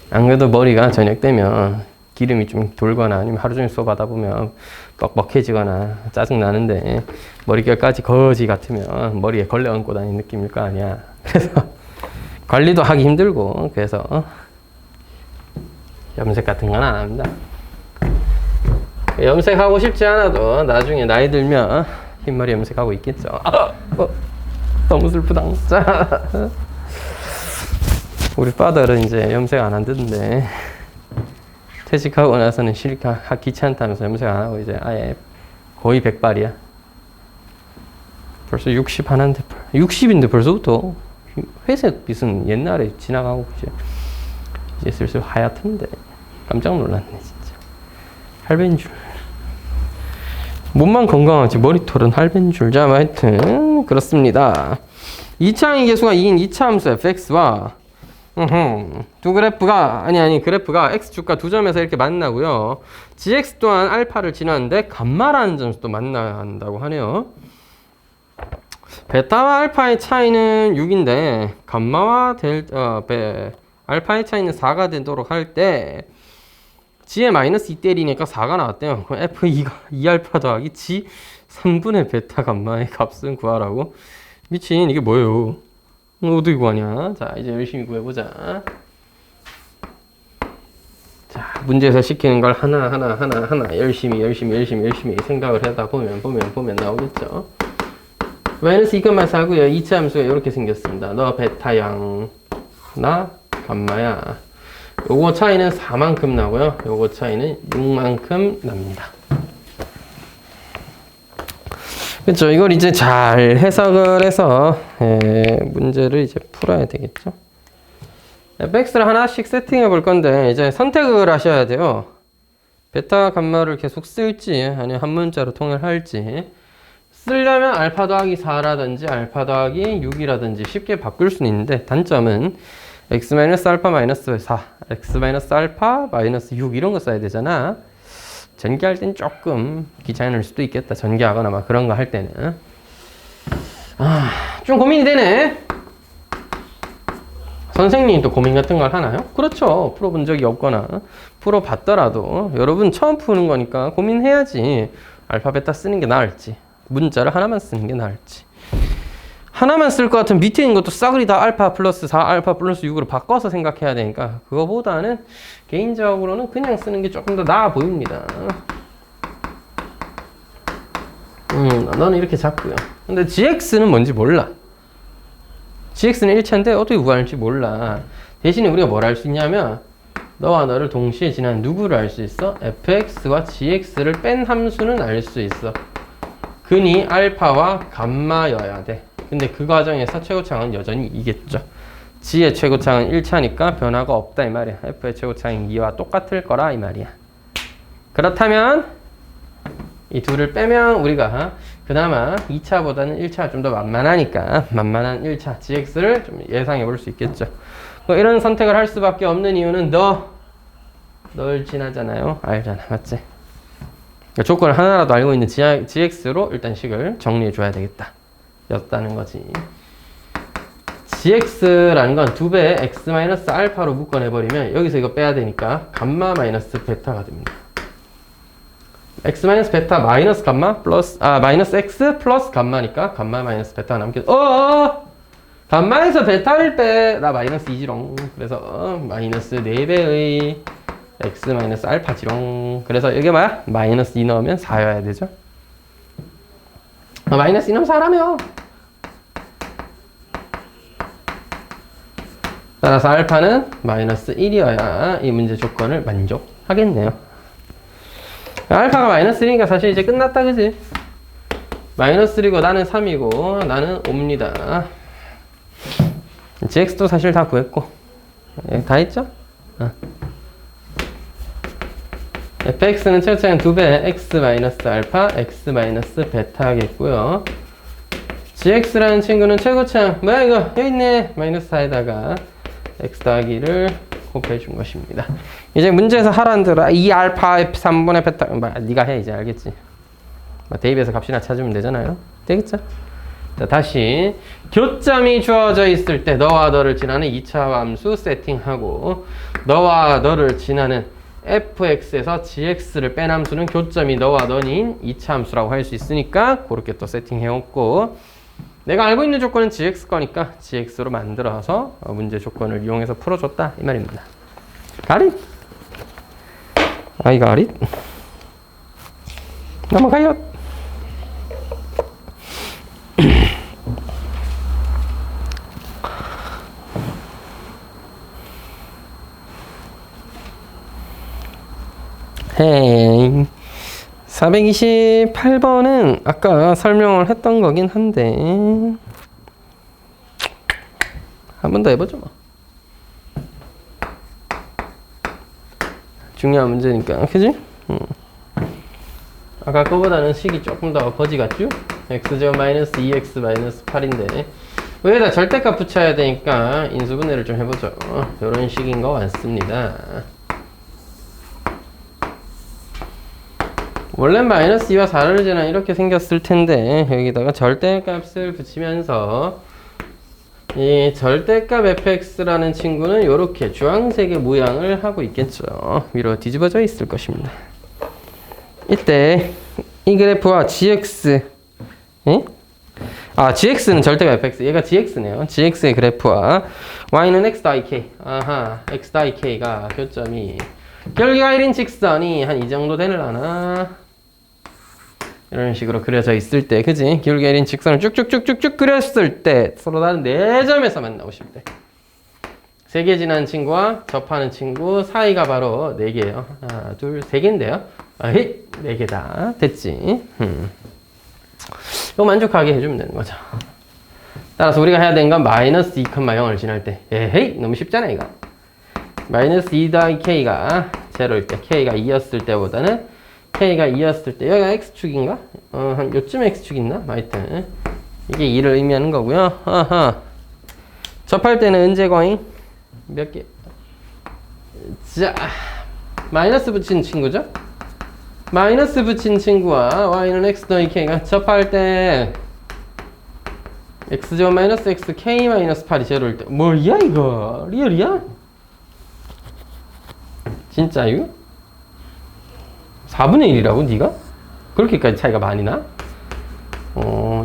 안 그래도 머리가 저녁 되면 기름이 좀 돌거나 아니면 하루 종일 수업하다 보면 뻑뻑해지거나 짜증나는데 머릿결까지 거지 같으면 머리에 걸레 얹고 다니는 느낌일 거 아니야. 그래서 관리도 하기 힘들고, 그래서 염색 같은 건 안 합니다. 염색하고 싶지 않아도 나중에 나이 들면 흰머리 염색하고 있겠죠. 너무 슬프다. 우리 파더는 이제 염색 안 한다는데 퇴직하고 나서는 실까 귀찮다면서 염색 안 하고 이제 아예 거의 백발이야. 벌써 60 하나인데 60인데 벌써부터 회색빛은 옛날에 지나가고 이제 슬슬 하얗던데 깜짝 놀랐네 진짜. 할배인 줄. 몸만 건강하지 머리털은 할배인 줄. 자, 하여튼 그렇습니다. 2차항의 개수가 2인 2차 함수 fx와 두 그래프가 그래프가 x축과 두 점에서 이렇게 만나고요. gx 또한 알파를 지나는데 감마라는 점수도 만난다고 하네요. 베타와 알파의 차이는 6인데 감마와 알파의 차이는 4가 되도록 할 때 g에 마이너스 2 때리니까 4가 나왔대요. 그럼 f2가 2알파 더하기 g 3분의 베타 감마의 값은 구하라고. 미친, 이게 뭐예요? 어떻게 구하냐? 자, 이제 열심히 구해보자. 자, 문제에서 시키는 걸 하나 열심히 생각을 하다 보면 나오겠죠. 마이너스 2만 사고요. 2차 함수가 이렇게 생겼습니다. 너 베타양, 나 감마야. 요거 차이는 4만큼 나고요. 요거 차이는 6만큼 납니다. 그렇죠. 이걸 이제 잘 해석을 해서 문제를 이제 풀어야 되겠죠. fx를 하나씩 세팅해 볼 건데 이제 선택을 하셔야 돼요. 베타 감마를 계속 쓸지 아니면 한 문자로 통일할지 쓰려면 알파 더하기 4라든지 알파 더하기 6이라든지 쉽게 바꿀 수는 있는데 단점은 x 마이너스 알파 마이너스 4, x 마이너스 알파 마이너스 6 이런 거 써야 되잖아. 전개할 땐 조금 귀찮을 수도 있겠다. 전개하거나 막 그런 거 할 때는. 좀 고민이 되네. 선생님이 또 고민 같은 걸 하나요? 그렇죠. 풀어본 적이 없거나 풀어봤더라도 여러분 처음 푸는 거니까 고민해야지. 알파 베타 쓰는 게 나을지 문자를 하나만 쓰는 게 나을지. 하나만 쓸 것 같으면 밑에 있는 것도 싸그리 다 알파 플러스 4, 알파 플러스 6으로 바꿔서 생각해야 되니까 그거보다는 개인적으로는 그냥 쓰는 게 조금 더 나아 보입니다. 너는 이렇게 잡고요. 근데 gx는 뭔지 몰라. gx는 1차인데 어떻게 구할지 몰라. 대신에 우리가 뭘 할 수 있냐면 너와 너를 동시에 지난 누구를 알 수 있어? fx와 gx를 뺀 함수는 알 수 있어. 근이 알파와 감마여야 돼. 근데 그 과정에서 최고차항은 여전히 2겠죠. g의 최고차항은 1차니까 변화가 없다 이 말이야. f의 최고차항 2와 똑같을 거라 이 말이야. 그렇다면 이 둘을 빼면 우리가 그나마 2차보다는 1차가 좀 더 만만하니까 만만한 1차 gx를 좀 예상해 볼 수 있겠죠. 이런 선택을 할 수밖에 없는 이유는 널 지나잖아요. 알잖아. 맞지? 그러니까 조건을 하나라도 알고 있는 gx로 일단 식을 정리해 줘야 되겠다 였다는 거지. gx라는 건 2배의 x 마이너스 알파로 묶어내버리면 여기서 이거 빼야 되니까 감마 마이너스 베타가 됩니다. x 마이너스 베타 마이너스 감마 플러스 마이너스 x 플러스 감마니까 감마 마이너스 베타가 남게. 감마에서 베타를 빼 나 마이너스 2지롱. 그래서 마이너스 4배의 x 마이너스 알파지롱. 그래서 이게 뭐야? 마이너스 2 넣으면 4여야 되죠. 마이너스 2 넣으면 4라며. 따라서 알파는 마이너스 1이어야 이 문제 조건을 만족하겠네요. 알파가 마이너스 1이니까 사실 이제 끝났다 그지? 마이너스 3고 나는 3이고 나는 5입니다. gx도 사실 다 구했고 다 했죠? fx는 최고차항 2배 x 마이너스 알파 x 마이너스 베타겠고요. gx라는 친구는 최고차항 뭐야 이거 여기 있네. 마이너스 4에다가 x 더하기를 곱해 준 것입니다. 이제 문제에서 하라는 대로 2 알파 f3분의 베타 네가 해. 이제 알겠지? 대입해서 값이나 찾으면 되잖아요. 되겠죠? 자, 다시 교점이 주어져 있을 때 너와 너를 지나는 2차 함수 세팅하고 너와 너를 지나는 fx에서 gx를 뺀 함수는 교점이 너와 너인 2차 함수라고 할 수 있으니까 그렇게 또 세팅해왔고 내가 알고 있는 조건은 gx 거니까 gx로 만들어서 문제 조건을 이용해서 풀어줬다 이 말입니다. 가릿? 아이 가릿? 넘어가요. 헤이 428번은 아까 설명을 했던 거긴 한데 한 번 더 해보죠 뭐. 중요한 문제니까 그지? 아까 거보다는 식이 조금 더 거지 같죠? x제곱 마이너스 2x 마이너스 8인데 여기다 절대값 붙여야 되니까 인수분해를 좀 해보죠. 이런 식인 거 같습니다. 원래 마이너스 2와 4를 지나 이렇게 생겼을 텐데 여기다가 절대값을 붙이면서 이 절대값 fx라는 친구는 이렇게 주황색의 모양을 하고 있겠죠. 위로 뒤집어져 있을 것입니다. 이때 이 그래프와 gx gx는 절대값 fx 얘가 gx네요. gx의 그래프와 y는 x 더하기 k x 더하기 k가 교점이 결기가 1인 직선이 한 이 정도 되려나 이런 식으로 그려져 있을 때 그지? 기울기 1인 직선을 쭉쭉쭉쭉쭉 그렸을 때 서로 다른 4점에서 만나고 싶을 때 3개 지난 친구와 접하는 친구 사이가 바로 4개예요. 하나, 둘, 3개인데요. 4개다. 됐지? 이거 만족하게 해주면 되는 거죠. 따라서 우리가 해야 되는 건 마이너스 2,0을 지날 때 에헤이 너무 쉽잖아 이거. 마이너스 2 더하기 k가 제로일 때 K가 2였을 때보다는 K가 2였을 때 여기가 X축인가? 한 요쯤에 X축 있나? 하여튼 이게 2를 의미하는 거고요. 아하. 접할 때는 은제거잉 몇 개? 자, 마이너스 붙인 친구죠? 마이너스 붙인 친구와 y는 x 더하기 k가 접할 때 x제곱 마이너스 x k 마이너스 8이 제로일 때 뭐야 이거? 리얼이야? 진짜요? 4분의 1이라고 니가? 그렇게까지 차이가 많이 나?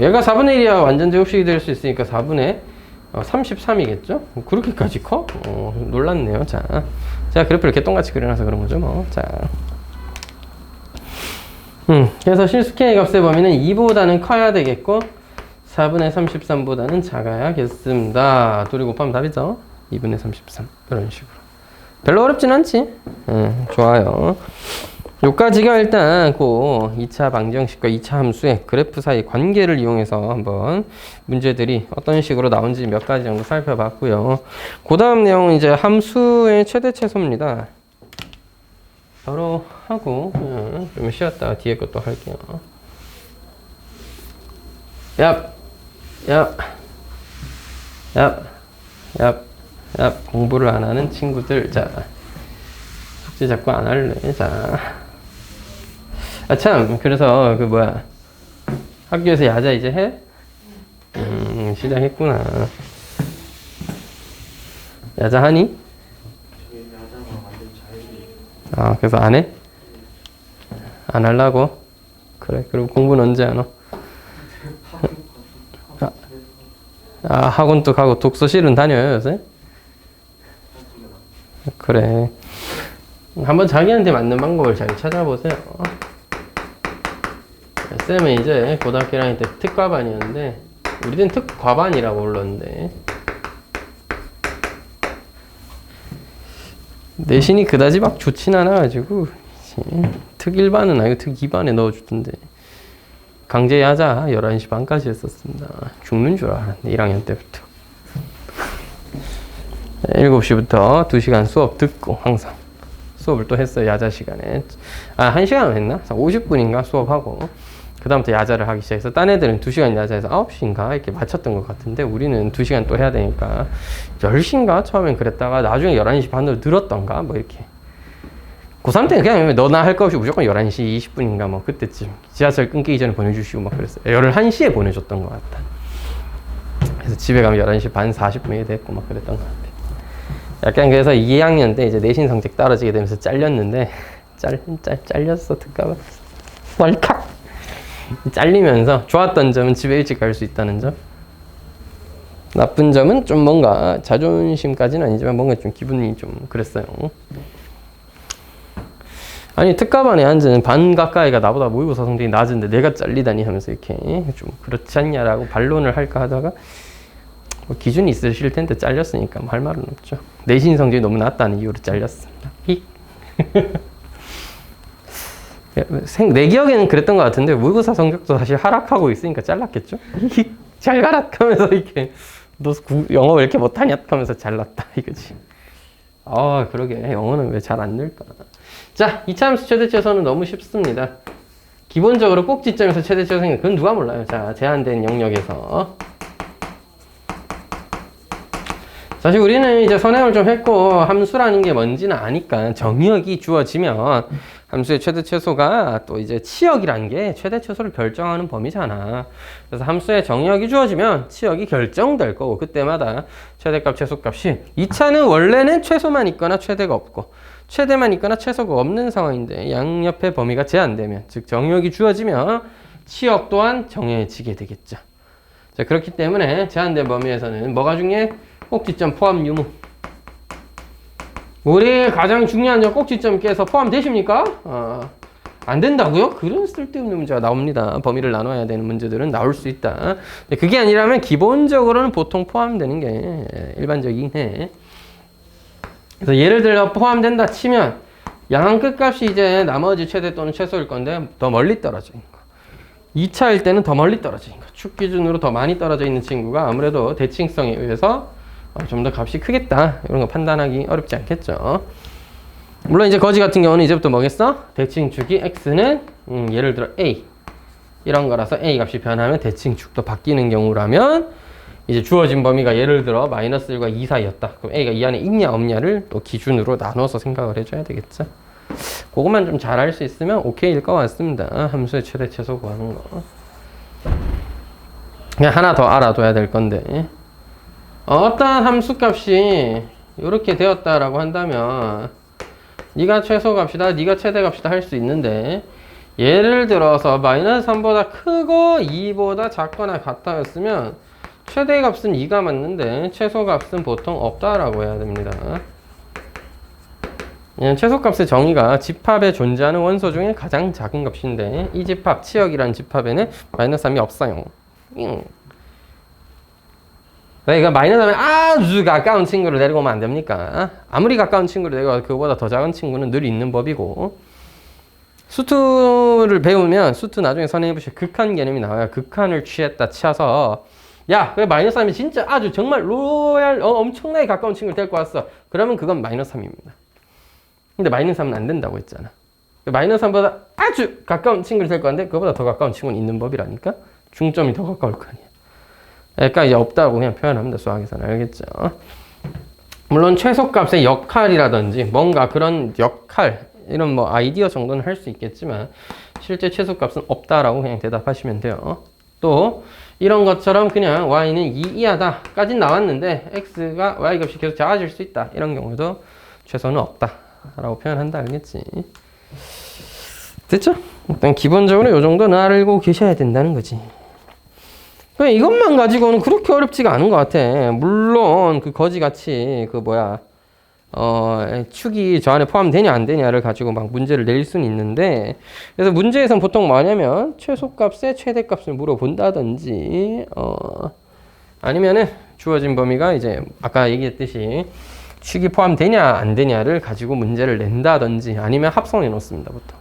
얘가 4분의 1이야 완전 제곱식이 될 수 있으니까 4분의 33이겠죠? 그렇게까지 커? 놀랐네요. 자, 그래프를 이렇게 똑같이 그려놔서 그런 거죠, 뭐. 자. 그래서 실수 K 값의 범위는 2보다는 커야 되겠고, 4분의 33보다는 작아야겠습니다. 둘이 곱하면 답이죠? 2분의 33. 이런 식으로. 별로 어렵진 않지? 좋아요. 요까지가 일단 그 2차 방정식과 2차 함수의 그래프 사이 관계를 이용해서 한번 문제들이 어떤 식으로 나온지 몇 가지 정도 살펴봤고요. 그 다음 내용은 이제 함수의 최대 최소입니다. 바로 하고 좀 쉬었다가 뒤에 것도 할게요. 공부를 안 하는 친구들. 자, 숙제 자꾸 안 할래. 자. 참, 그래서, 학교에서 야자 이제 해? 시작했구나. 야자 하니? 저희 야자가 완전 자율이. 아, 그래서 안 해? 안 하려고? 그래, 그리고 공부는 언제 하노? 학원도 가고 독서실은 다녀요, 요새? 그래. 한번 자기한테 맞는 방법을 잘 찾아보세요. 쌤은 이제 고등학교 1학년 때 특과반이었는데 우리는 특과반이라고 불렀는데 내신이 그다지 막 좋진 않아가지고 특1반은 아니고 특2반에 넣어주던데 강제 야자 11시 반까지 했었습니다. 죽는 줄 알았는데 1학년 때부터 7시부터 2시간 수업 듣고 항상 수업을 또 했어요. 야자 시간에 1시간 했나? 50분인가 수업하고 그 다음부터 야자를 하기 시작해서 딴 애들은 2시간 야자해서 9시인가 이렇게 마쳤던 것 같은데 우리는 2시간 또 해야 되니까 10시인가 처음엔 그랬다가 나중에 11시 반으로 늘었던가 뭐 이렇게 고3 때는 그냥 너나 할 거 없이 무조건 11시 20분인가 뭐 그때쯤 지하철 끊기기 전에 보내주시고 막 그랬어요. 11시에 보내줬던 것 같다. 그래서 집에 가면 11시 반 40분이 됐고 막 그랬던 것 같아요. 약간 그래서 2학년 때 이제 내신 성적 떨어지게 되면서 잘렸는데 잘렸어 특가가 왈칵 잘리면서 좋았던 점은 집에 일찍 갈 수 있다는 점, 나쁜 점은 좀 뭔가 자존심까지는 아니지만 뭔가 좀 기분이 좀 그랬어요. 아니 특가반에 앉은 반 가까이가 나보다 모의고사 성적이 낮은데 내가 잘리다니 하면서 이렇게 좀 그렇지 않냐라고 반론을 할까 하다가 뭐 기준이 있으실 텐데 잘렸으니까 뭐 할 말은 없죠. 내신 성적이 너무 낮다는 이유로 잘렸습니다. 내 기억에는 그랬던 것 같은데 모의고사 성적도 사실 하락하고 있으니까 잘랐겠죠? 잘 가라 하면서 이렇게 너 영어 왜 이렇게 못하냐 하면서 잘랐다 이거지. 그러게 영어는 왜 잘 안 늘까. 자, 2차 함수 최대 최소는 너무 쉽습니다. 기본적으로 꼭지점에서 최대 최소 생긴 그건 누가 몰라요. 자, 제한된 영역에서 사실 우리는 이제 선행을 좀 했고 함수라는 게 뭔지는 아니까 정의역이 주어지면 함수의 최대 최소가 또 이제 치역이라는 게 최대 최소를 결정하는 범위잖아. 그래서 함수의 정의역이 주어지면 치역이 결정될 거고 그때마다 최대값 최소값이 2차는 원래는 최소만 있거나 최대가 없고 최대만 있거나 최소가 없는 상황인데 양옆의 범위가 제한되면 즉 정의역이 주어지면 치역 또한 정해지게 되겠죠. 자, 그렇기 때문에 제한된 범위에서는 뭐가 중요해? 꼭지점 포함 유무. 우리 가장 중요한 점 꼭지점 깨서 포함되십니까? 안 된다고요? 그런 쓸데없는 문제가 나옵니다. 범위를 나눠야 되는 문제들은 나올 수 있다. 그게 아니라면 기본적으로는 보통 포함되는 게 일반적이긴 해. 그래서 예를 들어 포함된다 치면 양항 끝값이 이제 나머지 최대 또는 최소일 건데 더 멀리 떨어져 있는 거. 2차일 때는 더 멀리 떨어져 있는 거. 축 기준으로 더 많이 떨어져 있는 친구가 아무래도 대칭성에 의해서 좀 더 값이 크겠다. 이런 거 판단하기 어렵지 않겠죠. 물론 이제 거지 같은 경우는 이제부터 뭐겠어? 대칭축이 x는 예를 들어 a 이런 거라서 a 값이 변하면 대칭축도 바뀌는 경우라면 이제 주어진 범위가 예를 들어 마이너스 1과 2 사이였다. 그럼 a가 이 안에 있냐 없냐를 또 기준으로 나눠서 생각을 해줘야 되겠죠. 그것만 좀 잘 알 수 있으면 오케이일 것 같습니다. 함수의 최대 최소 구하는 거. 그냥 하나 더 알아둬야 될 건데, 어떠한 함수값이 이렇게 되었다라고 한다면 네가 최소값이다, 네가 최대값이다 할 수 있는데, 예를 들어서 마이너스 3보다 크고 2보다 작거나 같다였으면 최대값은 2가 맞는데 최소값은 보통 없다라고 해야 됩니다. 최소값의 정의가 집합에 존재하는 원소 중에 가장 작은 값인데, 이 집합, 치역이라는 집합에는 마이너스 3이 없어요. 그러니까 마이너스 3에 아주 가까운 친구를 데리고 오면 안 됩니까? 아무리 가까운 친구를 데리고 와도 그거보다 더 작은 친구는 늘 있는 법이고, 수투를 배우면 수투 나중에 선생님이 보실 극한 개념이 나와요. 극한을 취했다 치어서, 야, 그래 마이너스 3이 진짜 아주 정말 로얄 엄청나게 가까운 친구를 데리고 왔어. 그러면 그건 마이너스 3입니다. 근데 마이너스 3은 안 된다고 했잖아. 마이너스 3보다 아주 가까운 친구를 데리고 왔는데 그거보다 더 가까운 친구는 있는 법이라니까. 중점이 더 가까울 거 아니야. 그러니까 이제 없다고 그냥 표현합니다. 수학에서는. 알겠죠? 물론 최소값의 역할이라든지 뭔가 그런 역할, 이런 뭐 아이디어 정도는 할 수 있겠지만 실제 최소값은 없다라고 그냥 대답하시면 돼요. 또 이런 것처럼 그냥 y는 2 이하다 까진 나왔는데 x가 y 값이 계속 작아질 수 있다, 이런 경우도 최소는 없다 라고 표현한다. 알겠지? 됐죠? 일단 기본적으로 이 정도는 알고 계셔야 된다는 거지. 이것만 가지고는 그렇게 어렵지가 않은 것 같아. 물론 그 거지같이 그 뭐야 축이 저 안에 포함되냐 안 되냐를 가지고 막 문제를 낼 수는 있는데, 그래서 문제에서는 보통 뭐냐면 최소값에 최대값을 물어본다든지 아니면은 주어진 범위가 이제 아까 얘기했듯이 축이 포함되냐 안 되냐를 가지고 문제를 낸다든지 아니면 합성해 놓습니다. 보통.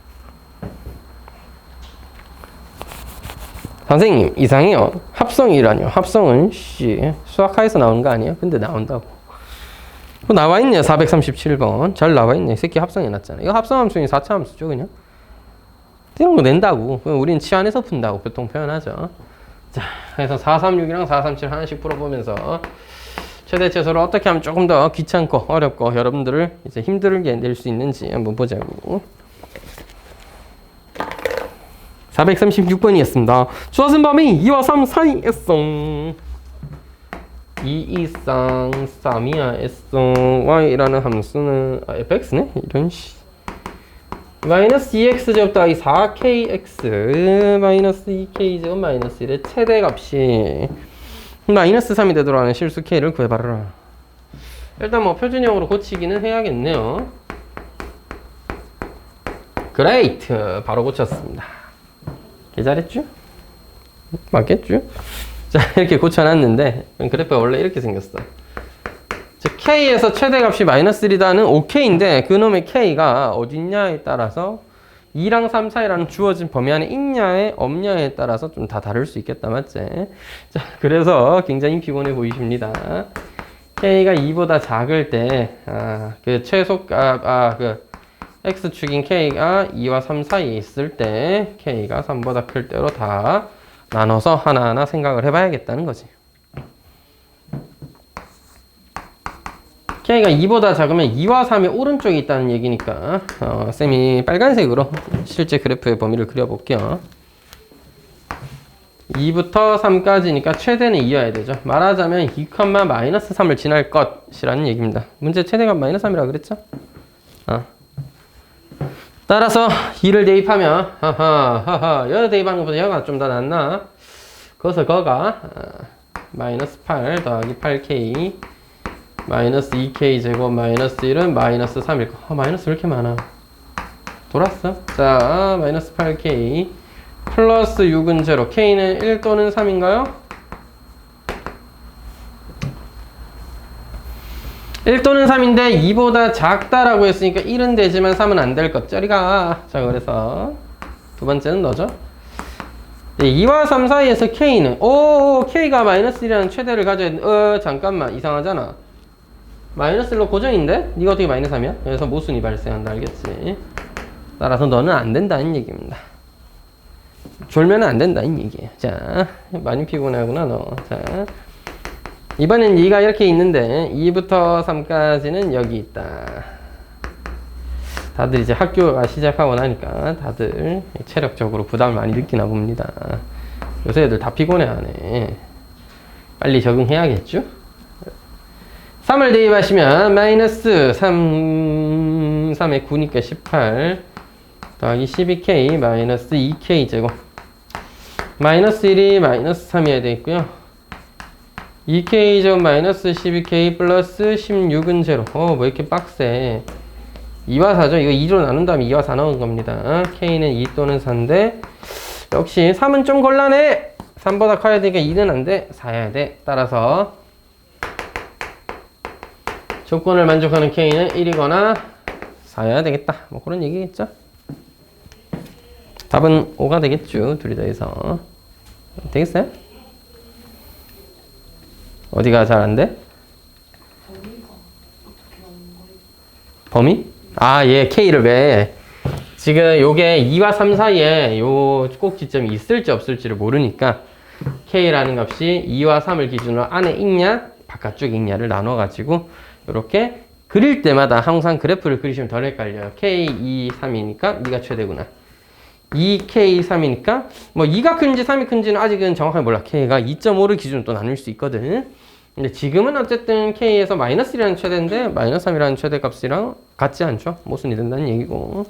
선생님 이상해요. 합성이라뇨. 합성은 수학하에서 나오는 거 아니에요? 근데 나온다고. 나와있네요. 437번 잘 나와있네. 이 새끼 합성해놨잖아. 이거 합성함수는 4차 함수죠 그냥. 이런 거 낸다고. 우리는 치 안에서 푼다고 보통 표현하죠. 자, 그래서 436이랑 437 하나씩 풀어보면서 최대 최소를 어떻게 하면 조금 더 귀찮고 어렵고 여러분들을 이제 힘들게 낼 수 있는지 한번 보자고. 436번이었습니다. 주어진 범위 2와 3 사이에서 2 이상 3 이하에서 y라는 함수는 fx네? 이런 마이너스 2x 더하기 4kx 마이너스 2k 제곱 마이너스 1의 최대값이 마이너스 3이 되도록 하는 실수 k를 구해봐라. 일단 뭐 표준형으로 고치기는 해야겠네요. 그레이트! 바로 고쳤습니다. 잘했죠? 맞겠죠? 자, 이렇게 고쳐놨는데 그래프가 원래 이렇게 생겼어. 즉 k에서 최대값이 마이너스 1이다는 ok인데 그놈의 k가 어딨냐에 따라서 2랑 3 사이라는 주어진 범위 안에 있냐에 없냐에 따라서 좀 다 다를 수 있겠다. 맞지? 자, 그래서 굉장히 피곤해 보이십니다. k가 2보다 작을 때 그 최소값 그 x축인 k가 2와 3 사이에 있을 때 k가 3보다 클 때로 다 나눠서 하나하나 생각을 해봐야겠다는 거지. k가 2보다 작으면 2와 3의 오른쪽에 있다는 얘기니까 쌤이 빨간색으로 실제 그래프의 범위를 그려볼게요. 2부터 3까지니까 최대는 2여야 되죠. 말하자면 2, 마이너스 3을 지날 것이라는 얘기입니다. 문제 최대가 마이너스 3이라고 그랬죠? 따라서 2를 대입하면 여 대입하는 것보다 여가 좀 더 낫나? 그래서 거가 마이너스 8 더하기 8k 마이너스 2k 제곱 마이너스 1은 마이너스 3일 거. 마이너스 왜 이렇게 많아? 돌았어? 자, 마이너스 8k 플러스 6은 0. k는 1 또는 3인가요? 1 또는 3인데 2보다 작다라고 했으니까 1은 되지만 3은 안 될 것. 저리가. 자, 그래서 두 번째는 너죠? 2와 3 사이에서 k는 k가 마이너스 1이라는 최대를 가져야 돼. 잠깐만. 이상하잖아. 마이너스 1로 고정인데 네가 어떻게 마이너스 3이야? 그래서 모순이 발생한다. 알겠지? 따라서 너는 안 된다는 얘기입니다. 졸면 안 된다는 얘기예요. 자, 많이 피곤하구나 너. 자, 이번엔 2가 이렇게 있는데 2부터 3까지는 여기 있다. 다들 이제 학교가 시작하고 나니까 다들 체력적으로 부담을 많이 느끼나 봅니다. 요새 애들 다 피곤해하네. 빨리 적응해야겠죠? 3을 대입하시면 마이너스 3에 9니까 18 더하기 12k 마이너스 2k 제곱 마이너스 1이 마이너스 3이어야 되겠고요. 2k 제곱 마이너스 12k 플러스 16은 제로. 뭐 이렇게 빡세. 2와 4죠. 이거 2로 나눈 다음에 2와 4 나온 겁니다. k는 2 또는 4인데 역시 3은 좀 곤란해. 3보다 커야 되니까 2는 안 돼. 4여야 돼. 따라서 조건을 만족하는 k는 1이거나 4여야 되겠다. 뭐 그런 얘기겠죠. 답은 5가 되겠죠. 둘이 더해서. 되겠어요? 어디가 잘 안 돼? 범위? 아, 예, K를 왜? 지금 요게 2와 3 사이에 요 꼭지점이 있을지 없을지를 모르니까 K라는 값이 2와 3을 기준으로 안에 있냐, 바깥쪽에 있냐를 나눠가지고 이렇게 그릴 때마다 항상 그래프를 그리시면 덜 헷갈려요. K, 2, 3이니까 2가 최대구나. 2K, 3이니까 뭐 2가 큰지 3이 큰지는 아직은 정확하게 몰라. K가 2.5를 기준으로 또 나눌 수 있거든. 근데 지금은 어쨌든 K에서 마이너스 1이라는 최대인데 마이너스 3이라는 최대값이랑 같지 않죠? 모순이 된다는 얘기고.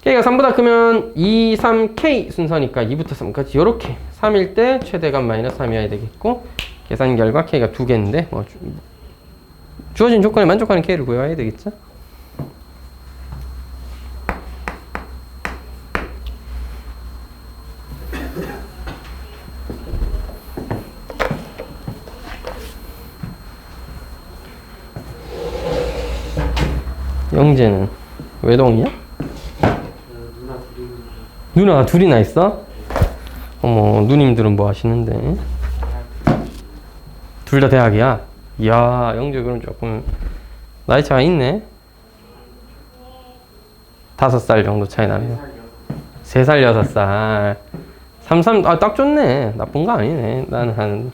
K가 3보다 크면 2, 3, K 순서니까 2부터 3까지 이렇게 3일 때 최대값 마이너스 3이어야 되겠고 계산 결과 K가 2개인데 뭐 주어진 조건에 만족하는 K를 구해야 되겠죠? 영재는 외동이야? 누나 둘이 누나가 둘이나 있어? 어머, 누님들은 뭐 하시는데? 둘 다 대학이야? 이야, 영재 그럼 조금 나이 차가 있네? 5살 정도 차이 나네요. 3살, 6살. 3, 아, 딱 좋네. 나쁜 거 아니네. 나는 한.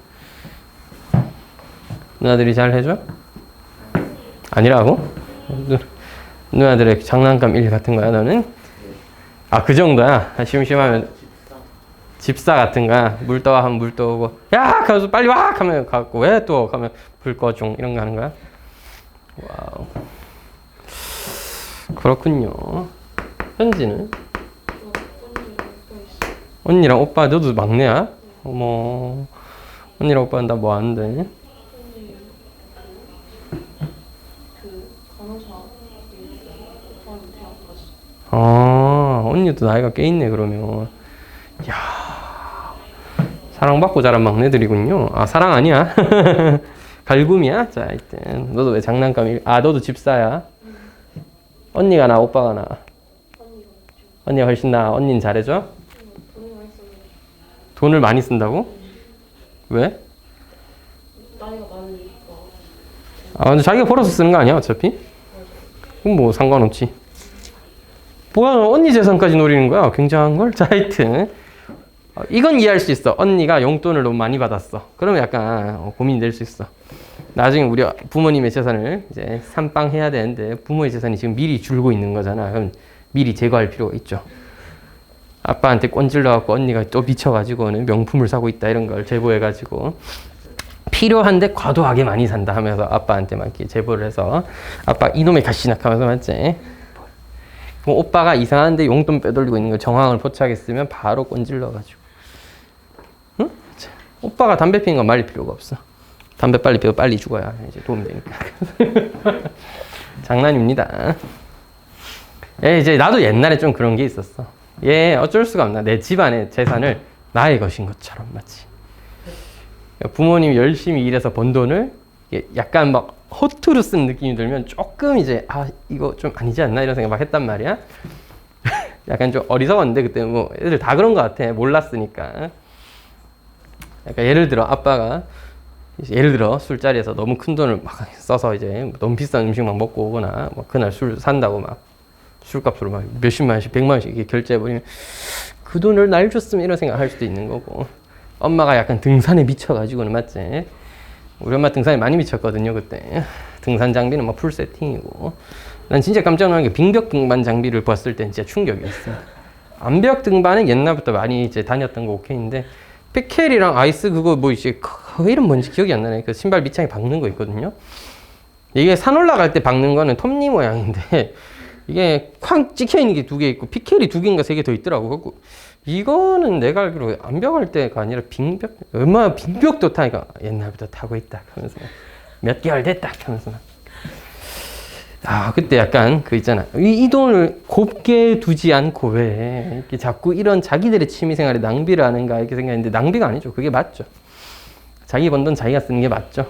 누나들이 잘 해줘? 아니라고? 누나들의 장난감 일 같은 거야, 너는? 아, 그 정도야? 심심하면 집사 같은 거야? 물 떠와 하면 물 떠오고, 야! 가서 빨리 와! 하면 가고, 왜 또? 하면 불 꺼줘. 이런 거 하는 거야? 와우. 그렇군요. 현지는? 언니랑 오빠, 너도 막내야? 어머. 언니랑 오빠는 다 뭐 하는데? 아, 언니도 나이가 꽤 있네, 그러면. 이야, 사랑받고 자란 막내들이군요. 아, 사랑 아니야? 갈굼이야? 자, 하여튼. 너도 왜 장난감이, 아, 너도 집사야? 언니가 나, 오빠가 나? 언니가 훨씬 나. 언니는 잘해줘? 돈을 많이 쓴다고? 왜? 나이가 많으니까. 아, 근데 자기가 벌어서 쓰는 거 아니야, 어차피? 그럼 뭐 상관없지. 뭐야, 언니 재산까지 노리는 거야? 굉장한 걸? 자, 하여튼. 이건 이해할 수 있어. 언니가 용돈을 너무 많이 받았어. 그러면 약간 고민이 될 수 있어. 나중에 우리 부모님의 재산을 이제 산빵해야 되는데 부모의 재산이 지금 미리 줄고 있는 거잖아. 그럼 미리 제거할 필요가 있죠. 아빠한테 꼰질러갖고 언니가 또 미쳐가지고는 명품을 사고 있다 이런 걸 제보해가지고 필요한데 과도하게 많이 산다 하면서 아빠한테 막 이렇게 제보를 해서 아빠 이놈의 가시나 하면서 맞지? 그럼 오빠가 이상한데 용돈 빼돌리고 있는 걸 정황을 포착했으면 바로 꼰질러가지고 응? 오빠가 담배 피는 건 말릴 필요가 없어. 담배 빨리 피우고 빨리 죽어야 이제 도움이 되니까. 장난입니다. 예, 이제 나도 옛날에 좀 그런 게 있었어. 예, 어쩔 수가 없나. 내 집안의 재산을 나의 것인 것처럼 마치. 부모님이 열심히 일해서 번 돈을 약간 막 허투루 쓴 느낌이 들면 조금 이제 아 이거 좀 아니지 않나 이런 생각 막 했단 말이야. 약간 좀 어리석었는데 그때 뭐 애들 다 그런 것 같아. 몰랐으니까. 약간 예를 들어 아빠가 이제 예를 들어 술자리에서 너무 큰 돈을 막 써서 이제 너무 비싼 음식만 먹고 오거나 뭐 그날 술 산다고 막 술값으로 막 몇십만 원씩 100만 원씩 이렇게 결제해버리면 그 돈을 날 줬으면 이런 생각 할 수도 있는 거고, 엄마가 약간 등산에 미쳐가지고는 맞지? 우리 엄마 등산에 많이 미쳤거든요 그때. 등산 장비는 막 풀 세팅이고, 난 진짜 깜짝 놀란 게 빙벽 등반 장비를 봤을 땐 진짜 충격이었어. 암벽 등반은 옛날부터 많이 이제 다녔던 거 오케이인데, 피켈이랑 아이스 그거 뭐 이제 그 이름 뭔지 기억이 안 나네. 그 신발 밑창에 박는 거 있거든요. 이게 산 올라갈 때 박는 거는 톱니 모양인데 이게 쾅 찍혀 있는 게 2개 있고 피켈이 2개인가 3개 더 있더라고. 그래갖고 이거는 내가 알기로 암벽 할 때가 아니라 빙벽, 얼마나 빙벽도 타니까 옛날부터 타고 있다 하면서 몇 개월 됐다 하면서 그때 약간 그 있잖아. 이 돈을 곱게 두지 않고 왜 이렇게 자꾸 이런 자기들의 취미생활에 낭비를 하는가 이렇게 생각했는데, 낭비가 아니죠. 그게 맞죠. 자기 번 돈 자기가 쓰는 게 맞죠.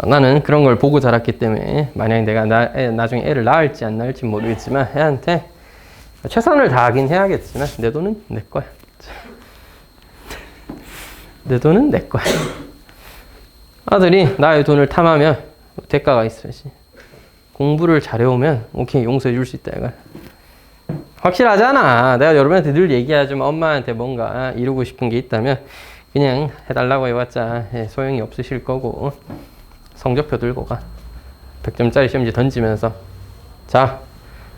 나는 그런 걸 보고 자랐기 때문에 만약에 내가 나중에 애를 낳을지 안 낳을지 모르겠지만 애한테 최선을 다하긴 해야겠지만 내 돈은 내 거야. 내 돈은 내 거야. 아들이 나의 돈을 탐하면 대가가 있어야지. 공부를 잘해오면 오케이 용서해 줄 수 있다 이거. 확실하잖아. 내가 여러분한테 늘 얘기하지만 엄마한테 뭔가 이루고 싶은 게 있다면 그냥 해달라고 해봤자 소용이 없으실 거고, 성적표 들고 가 100점짜리 시험지 던지면서 자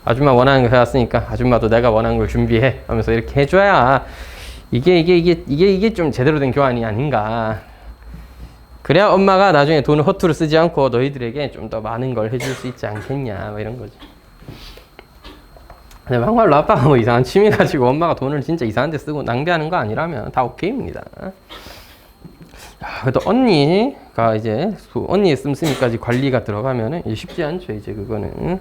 아줌마 원하는 거 해왔으니까 아줌마도 내가 원하는 걸 준비해 하면서 이렇게 해줘야 이게 좀 제대로 된 교환이 아닌가. 그래야 엄마가 나중에 돈을 허투루 쓰지 않고 너희들에게 좀 더 많은 걸 해줄 수 있지 않겠냐 뭐 이런 거지. 근데 막말로 아빠가 뭐 이상한 취미 가지고 엄마가 돈을 진짜 이상한 데 쓰고 낭비하는 거 아니라면 다 오케이입니다. 그래도 언니가 이제 언니의 씀씀이까지 관리가 들어가면은 쉽지 않죠. 이제 그거는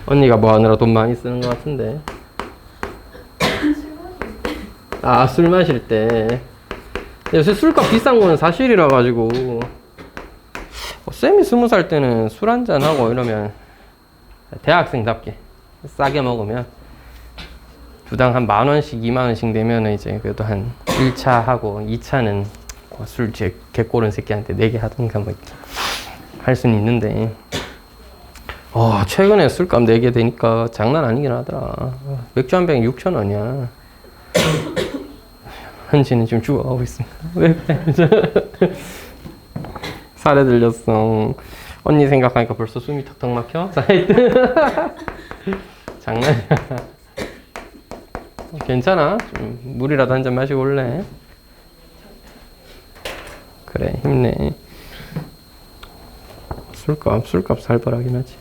언니가 뭐 하느라 돈 많이 쓰는 것 같은데. 술 마실 때. 요새 술값 비싼 거는 사실이라 가지고 쌤이 20살 때는 술 한잔 하고 이러면 대학생답게 싸게 먹으면 주당 한 10,000원씩 20,000원씩 내면은 이제 그래도 한 1차 하고 2차는 술 개꼬른 새끼한테 4개 하든가 뭐 이렇게 할 수는 있는데, 최근에 술값 4개 되니까 장난 아니긴 하더라. 맥주 한 병에 6,000원이야. 현지는 지금 죽어가고 있습니다. 왜 그래? 살에 들렸어. 언니 생각하니까 벌써 숨이 턱턱 막혀? 장난이야. 괜찮아. 좀 물이라도 한 잔 마시고 올래? 그래, 힘내. 술값 살벌하긴 하지.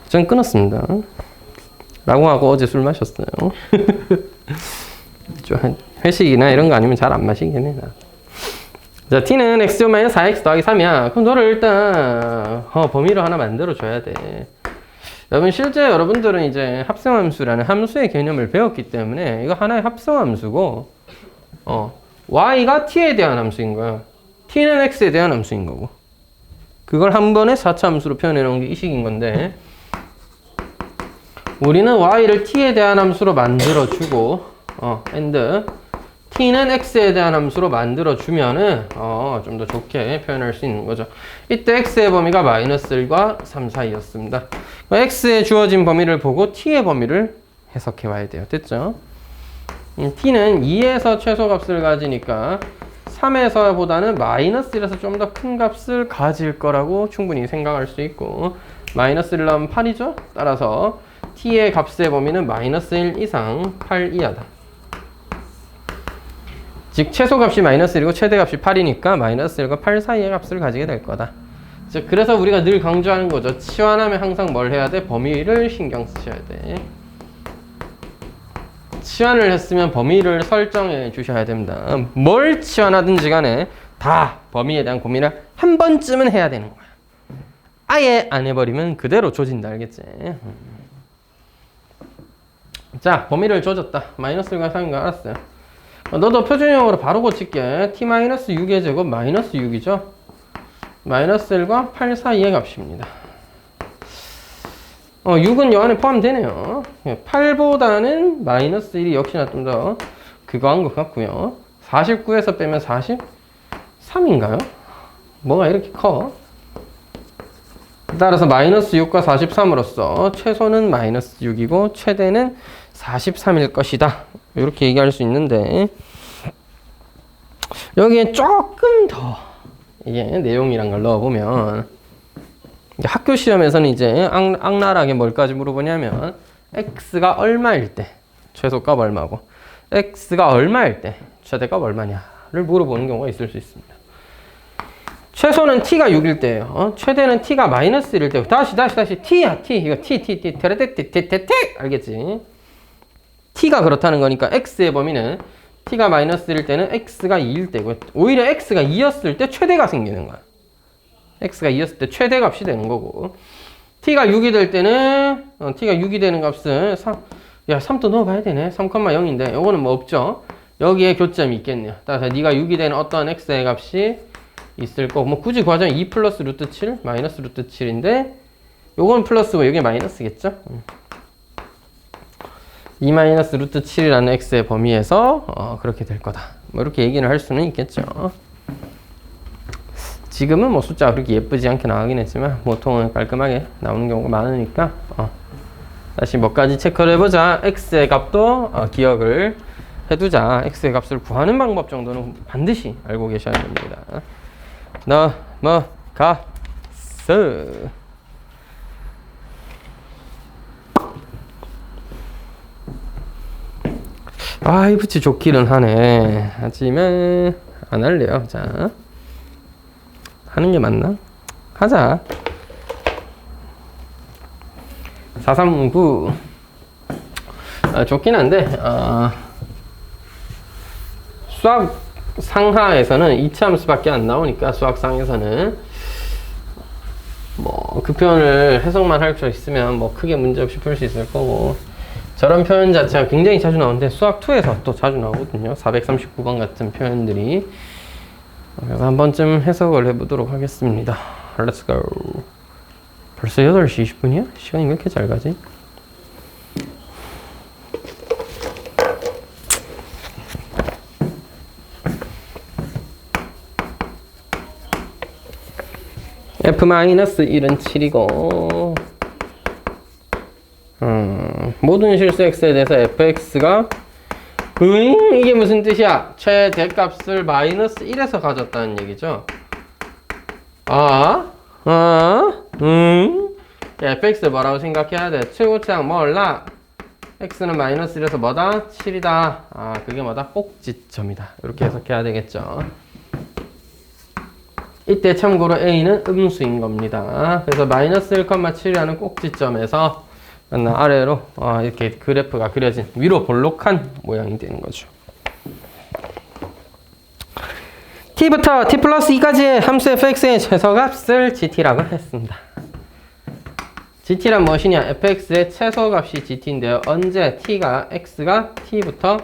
전 끊었습니다. 라고 하고 어제 술 마셨어요. 좀 회식이나 이런 거 아니면 잘 안 마시긴 해. 나. 자, t는 x-4x 더하기 3이야. 그럼 너를 일단 범위로 하나 만들어 줘야 돼. 여러분 실제 여러분들은 이제 합성함수라는 함수의 개념을 배웠기 때문에 이거 하나의 합성함수고, y가 t에 대한 함수인 거야. t는 x에 대한 함수인 거고, 그걸 한 번에 4차 함수로 표현해 놓은 게 이 식인 건데, 우리는 y를 t에 대한 함수로 만들어 주고 and t는 x에 대한 함수로 만들어 주면은 좀 더 좋게 표현할 수 있는 거죠. 이때 x의 범위가 -1과 3 사이였습니다. x에 주어진 범위를 보고 t의 범위를 해석해 와야 돼요. 됐죠? t는 2에서 최소값을 가지니까 3에서보다는 -1에서 좀 더 큰 값을 가질 거라고 충분히 생각할 수 있고, -1을 넣으면 8이죠? 따라서 t의 값의 범위는 -1 이상 8 이하다. 즉 최소값이 -1이고 최대값이 8이니까 -1과 8 사이의 값을 가지게 될 거다. 즉 그래서 우리가 늘 강조하는 거죠. 치환하면 항상 뭘 해야 돼? 범위를 신경 쓰셔야 돼. 치환을 했으면 범위를 설정해 주셔야 됩니다. 뭘 치환하든지 간에 다 범위에 대한 고민을 한 번쯤은 해야 되는 거야. 아예 안 해버리면 그대로 조진다. 알겠지? 자, 범위를 조졌다. -1과 3인 거 알았어요. 너도 표준형으로 바로 고칠게. t-6의 제곱 -6이죠. -1과 8 사이의 값입니다. 6은 요 안에 포함되네요. 8보다는 -1이 역시나 좀 더 그거 한 것 같고요. 49에서 빼면 43인가요? 뭐가 이렇게 커? 따라서 마이너스 6과 43으로서 최소는 마이너스 6이고 최대는 43일 것이다. 이렇게 얘기할 수 있는데 여기에 조금 더 이게 내용이란 걸 넣어보면 학교 시험에서는 이제 악랄하게 뭘까지 물어보냐면 x가 얼마일 때 최소값 얼마고 x가 얼마일 때 최대값 얼마냐를 물어보는 경우가 있을 수 있습니다. 최소는 t가 6일 때예요. 최대는 t가 마이너스 1일 때. 다시 t야 t. 이거 t 테레테테테테테 알겠지? t가 그렇다는 거니까 x의 범위는 t가 마이너스 1일 때는 x가 2일 때고 오히려 x가 2였을 때 최대가 생기는 거야. x가 2였을 때 최대값이 되는 거고 t가 6이 될 때는 t가 6이 되는 값은 3, 야 3도 넣어봐야 되네. 3,0인데 요거는 뭐 없죠. 여기에 교점이 있겠네요. 따라서 네가 6이 되는 어떤 x의 값이 있을 거고 뭐 굳이 구하자면 2 플러스 루트 7 마이너스 루트 7인데 요건 플러스고 여기 마이너스겠죠. 2 마이너스 루트 7이라는 x의 범위에서 그렇게 될 거다. 뭐 이렇게 얘기를 할 수는 있겠죠. 지금은 뭐 숫자가 그렇게 예쁘지 않게 나가긴 했지만 보통은 깔끔하게 나오는 경우가 많으니까 다시 뭐까지 체크를 해보자. x의 값도 기억을 해두자. x의 값을 구하는 방법 정도는 반드시 알고 계셔야 됩니다. 넘어가서 이 붙이 좋기는 하네. 하지만 안 할래요. 자, 하는 게 맞나? 하자. 439 좋긴 한데 수학 상하에서는 이차함수밖에 안 나오니까 수학상에서는 뭐 그 표현을 해석만 할 수 있으면 뭐 크게 문제 없이 풀 수 있을 거고 저런 표현 자체가 굉장히 자주 나오는데 수학 2에서 또 자주 나오거든요. 439번 같은 표현들이. 그래서 한 번쯤 해석을 해보도록 하겠습니다. Let's go. 벌써 8시 20분이야? 시간이 왜 이렇게 잘 가지? f-1은 7이고 모든 실수 x에 대해서 fx가 이게 무슨 뜻이야? 최대값을 마이너스 1에서 가졌다는 얘기죠. fx 뭐라고 생각해야 돼? 최고치항 몰라. x는 마이너스 1에서 뭐다? 7이다. 그게 뭐다? 꼭지점이다. 이렇게 해석해야 되겠죠. 이때 참고로 a는 음수인 겁니다. 그래서 마이너스 1,7이라는 꼭지점에서 아래로 이렇게 그래프가 그려진 위로 볼록한 모양이 되는 거죠. t부터 t 플러스 2까지의 함수 fx의 최소값을 gt라고 했습니다. gt란 무엇이냐? fx의 최소값이 gt인데요. 언제 t가 x가 t부터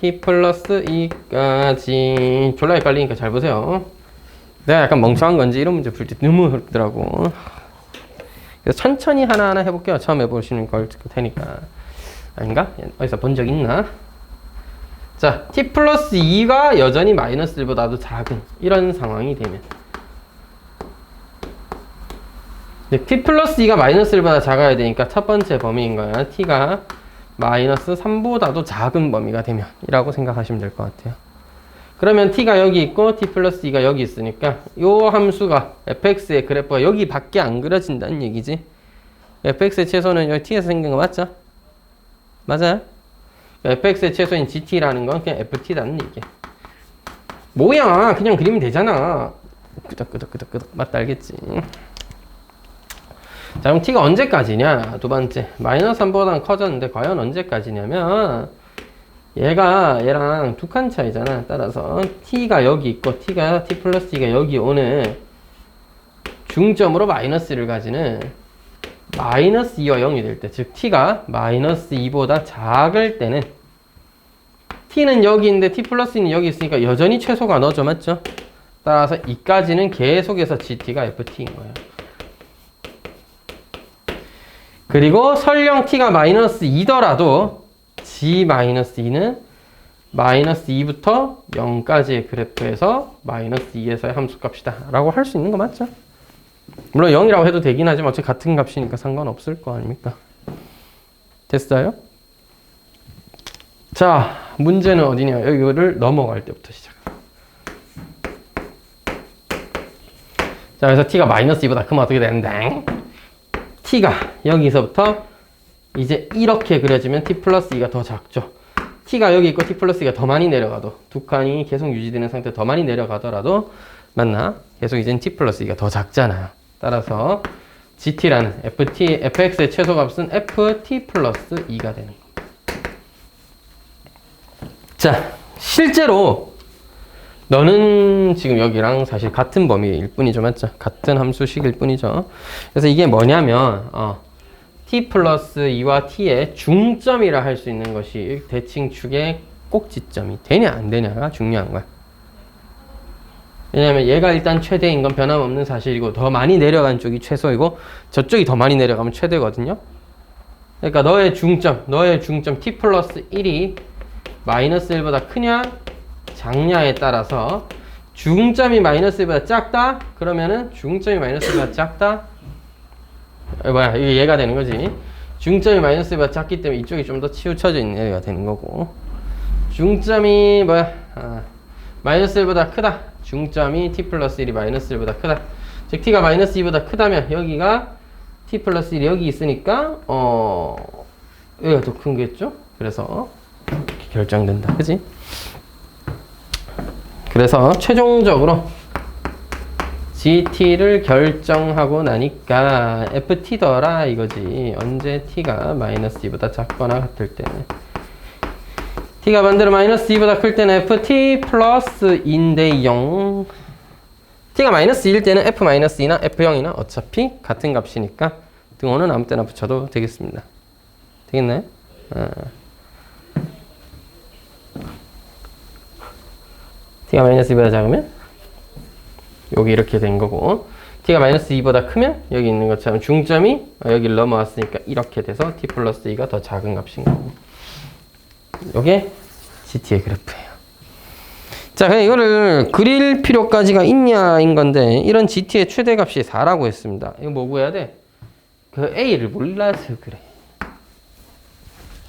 t 플러스 2까지 졸라 헷갈리니까 잘 보세요. 내가 약간 멍청한 건지 이런 문제 풀 때 너무 어렵더라고. 그래서 천천히 하나하나 해볼게요. 처음 해보시는 걸 테니까. 아닌가? 어디서 본 적 있나? 자, t 플러스 2가 여전히 마이너스 1보다도 작은 이런 상황이 되면 t 플러스 2가 마이너스 1보다 작아야 되니까 첫 번째 범위인 거야. t가 마이너스 3보다도 작은 범위가 되면 이라고 생각하시면 될 것 같아요. 그러면 t가 여기 있고 t 플러스 2가 여기 있으니까 요 함수가 fx의 그래프가 여기 밖에 안 그려진다는 얘기지. fx의 최소는 여기 t에서 생긴 거 맞죠? 맞아요? fx의 최소인 gt라는 건 그냥 ft라는 얘기야. 뭐야, 그냥 그리면 되잖아. 끄덕끄덕 맞다, 알겠지? 자, 그럼 t가 언제까지냐? 두 번째, 마이너스 3보다는 커졌는데 과연 언제까지냐면 얘랑 두 칸 차이잖아. 따라서 t가 여기 있고 t 플러스 2가 여기 오는 중점으로 마이너스 1을 가지는 마이너스 2와 0이 될 때, 즉 t가 마이너스 2보다 작을 때는 t는 여기 있는데 t 플러스 2는 여기 있으니까 여전히 최소가 넣어져, 맞죠? 따라서 2까지는 계속해서 gt가 ft인 거예요. 그리고 설령 t가 마이너스 2더라도 G-2는 마이너스 2부터 0까지의 그래프에서 마이너스 2에서의 함수값이다 라고 할 수 있는 거 맞죠? 물론 0이라고 해도 되긴 하지만 어차피 같은 값이니까 상관없을 거 아닙니까? 됐어요? 자, 문제는 어디냐? 여기를 넘어갈 때부터 시작. 자, 그래서 t가 마이너스 2보다 크면 어떻게 되는데? t가 여기서부터 이제 이렇게 그려지면 t 플러스 2가 더 작죠. t가 여기 있고 t 플러스 2가 더 많이 내려가도 두 칸이 계속 유지되는 상태 더 많이 내려가더라도 맞나? 계속 이젠 t 플러스 2가 더 작잖아요. 따라서 gt라는 fx의 최소값은 ft 플러스 2가 되는 겁니다. 자, 실제로 너는 지금 여기랑 사실 같은 범위일 뿐이죠. 맞죠? 같은 함수식일 뿐이죠. 그래서 이게 뭐냐면 t 플러스 2와 t의 중점이라 할 수 있는 것이 대칭축의 꼭지점이 되냐 안 되냐가 중요한 거야. 왜냐면 얘가 일단 최대인 건 변함없는 사실이고 더 많이 내려간 쪽이 최소이고 저쪽이 더 많이 내려가면 최대거든요. 그러니까 너의 중점 t 플러스 1이 마이너스 1보다 크냐 작냐에 따라서 중점이 마이너스 1보다 작다? 그러면은 중점이 마이너스 1보다 작다? 이게 얘가 되는 거지. 중점이 마이너스 1보다 작기 때문에 이쪽이 좀 더 치우쳐져 있는 얘가 되는 거고, 중점이 마이너스 1보다 크다. 중점이 t 플러스 1이 마이너스 1보다 크다. 즉 t가 마이너스 2보다 크다면 여기가 t 플러스 1이 여기 있으니까 여기가 더 큰 거겠죠? 그래서 이렇게 결정된다. 그치? 그래서 최종적으로 GT를 결정하고 나니까 FT더라 이거지. 언제 T가 마이너스 2보다 작거나 같을 때는. T가 반대로 마이너스 2보다 클 때는 FT 플러스 2인데요. T가 마이너스 2일 때는 F 마이너스 2나 F0이나 어차피 같은 값이니까 등호는 아무 때나 붙여도 되겠습니다. 되겠나요? t가 마이너스 2보다 작으면 여기 이렇게 된 거고, t가 마이너스 2보다 크면 여기 있는 것처럼 중점이 여기를 넘어왔으니까 이렇게 돼서 t 플러스 2가 더 작은 값인 거고, 요게 GT의 그래프예요. 자, 그냥 이거를 그릴 필요까지가 있냐인 건데, 이런 GT의 최대값이 4라고 했습니다. 이거 뭐 구해야 돼? 그 A를 몰라서 그래.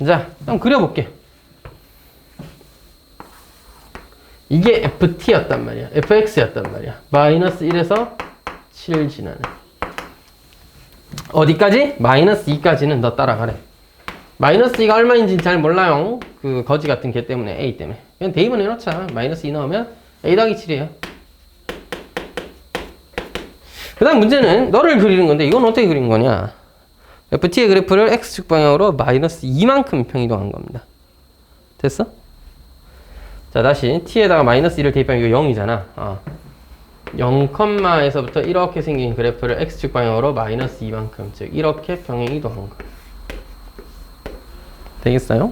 자, 한번 그려볼게. 이게 FT였단 말이야. FX였단 말이야. 마이너스 1에서 7 지나는. 어디까지? 마이너스 2까지는 너 따라가래. 마이너스 2가 얼마인지는 잘 몰라요. 그 거지 같은 개 때문에, A 때문에. 그냥 대입은 해놓자. 마이너스 2 넣으면 A 더하기 7이에요. 그 다음 문제는 너를 그리는 건데, 이건 어떻게 그린 거냐. FT의 그래프를 X축 방향으로 마이너스 2만큼 평이동한 겁니다. 됐어? 자, 다시 t에다가 마이너스 1을 대입하면 이거 0이잖아. 0,에서부터 이렇게 생긴 그래프를 x축 방향으로 마이너스 2만큼, 즉 이렇게 평행 이동한 거. 되겠어요?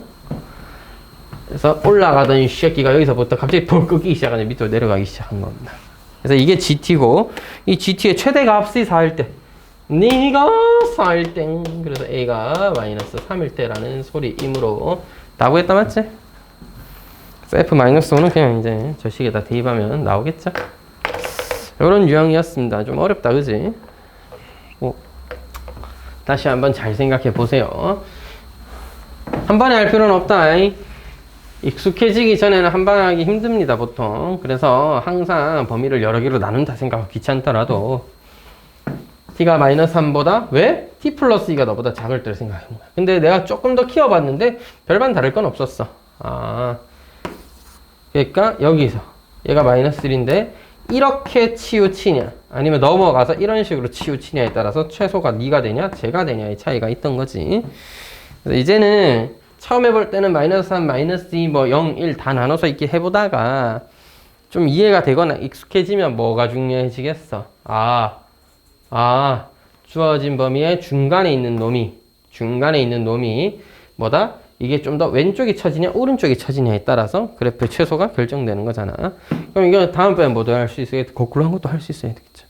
그래서 올라가던 이 새끼가 여기서부터 갑자기 돌 끄기 시작하는, 밑으로 내려가기 시작한 겁니다. 그래서 이게 GT고, 이 GT의 최대값이 4일 때, 네가 4일 때, 그래서 A가 마이너스 3일 때라는 소리이므로 답을 했다 맞지? F-5는 그냥 이제 저 식에다 대입하면 나오겠죠? 이런 유형이었습니다. 좀 어렵다, 그지? 다시 한번 잘 생각해 보세요. 한 번에 할 필요는 없다. 익숙해지기 전에는 한 번에 하기 힘듭니다, 보통. 그래서 항상 범위를 여러 개로 나눈다 생각하고 귀찮더라도 t가 마이너스 3보다 왜? t 플러스 2가 너보다 작을 때를 생각하는 거야. 근데 내가 조금 더 키워봤는데 별반 다를 건 없었어. 그러니까 여기서 얘가 마이너스 1인데 이렇게 치우치냐 아니면 넘어가서 이런 식으로 치우치냐에 따라서 최소가 니가 되냐 제가 되냐의 차이가 있던 거지. 그래서 이제는 처음 해볼 때는 마이너스 3, 마이너스 2, 뭐 0, 1 다 나눠서 이렇게 해보다가 좀 이해가 되거나 익숙해지면 뭐가 중요해지겠어. 주어진 범위의 중간에 있는 놈이 뭐다? 이게 좀 더 왼쪽이 처지냐 오른쪽이 처지냐에 따라서 그래프의 최소가 결정되는 거잖아. 그럼 이거 다음번에 뭐도 할 수 있어야, 거꾸로 한 것도 할 수 있어야 되겠죠.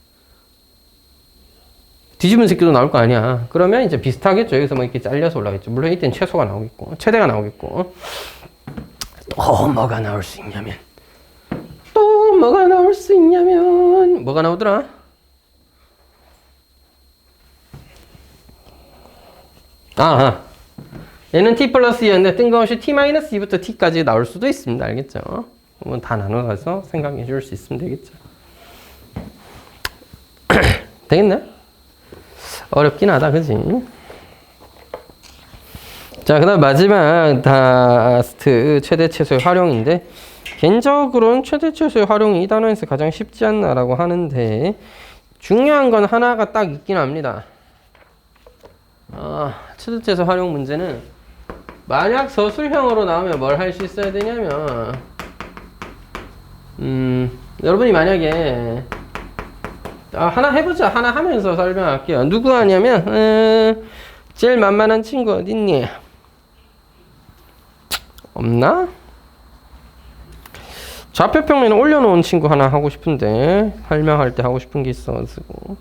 뒤집은 새끼도 나올 거 아니야. 그러면 이제 비슷하겠죠. 여기서 뭐 이렇게 잘려서 올라가겠죠. 물론 이때는 최소가 나오겠고, 최대가 나오겠고. 또 뭐가 나올 수 있냐면, 뭐가 나오더라? 얘는 t 플러스 2였는데 뜬금없이 t 마이너스 2부터 t까지 나올 수도 있습니다. 알겠죠? 그러면 다 나눠가서 생각해 줄 수 있으면 되겠죠. 되겠네? 어렵긴 하다, 그지? 자, 그 다음 마지막 다스트 최대 최소의 활용인데, 개인적으로는 최대 최소의 활용이 이 단원에서 가장 쉽지 않나라고 하는데, 중요한 건 하나가 딱 있긴 합니다. 최대 최소 활용 문제는 만약 서술형으로 나오면 뭘 할 수 있어야 되냐면, 여러분이 만약에 하나 해보자. 하나 하면서 설명할게요. 누구 하냐면 제일 만만한 친구 어딨니? 없나? 좌표평면에 올려놓은 친구 하나 하고 싶은데 설명할 때 하고 싶은 게 있어가지고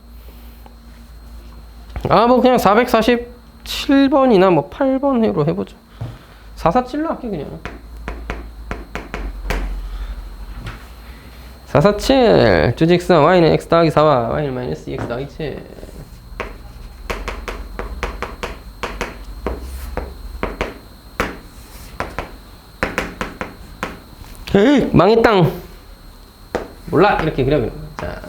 뭐 그냥 447번이나 뭐 8번으로 해보죠. 447로 할게 그냥. 447 주직선 y는 x 더하기 4와 y는 마이너스 2x 더하기 7. 망했당. 몰라 이렇게 그려. 자,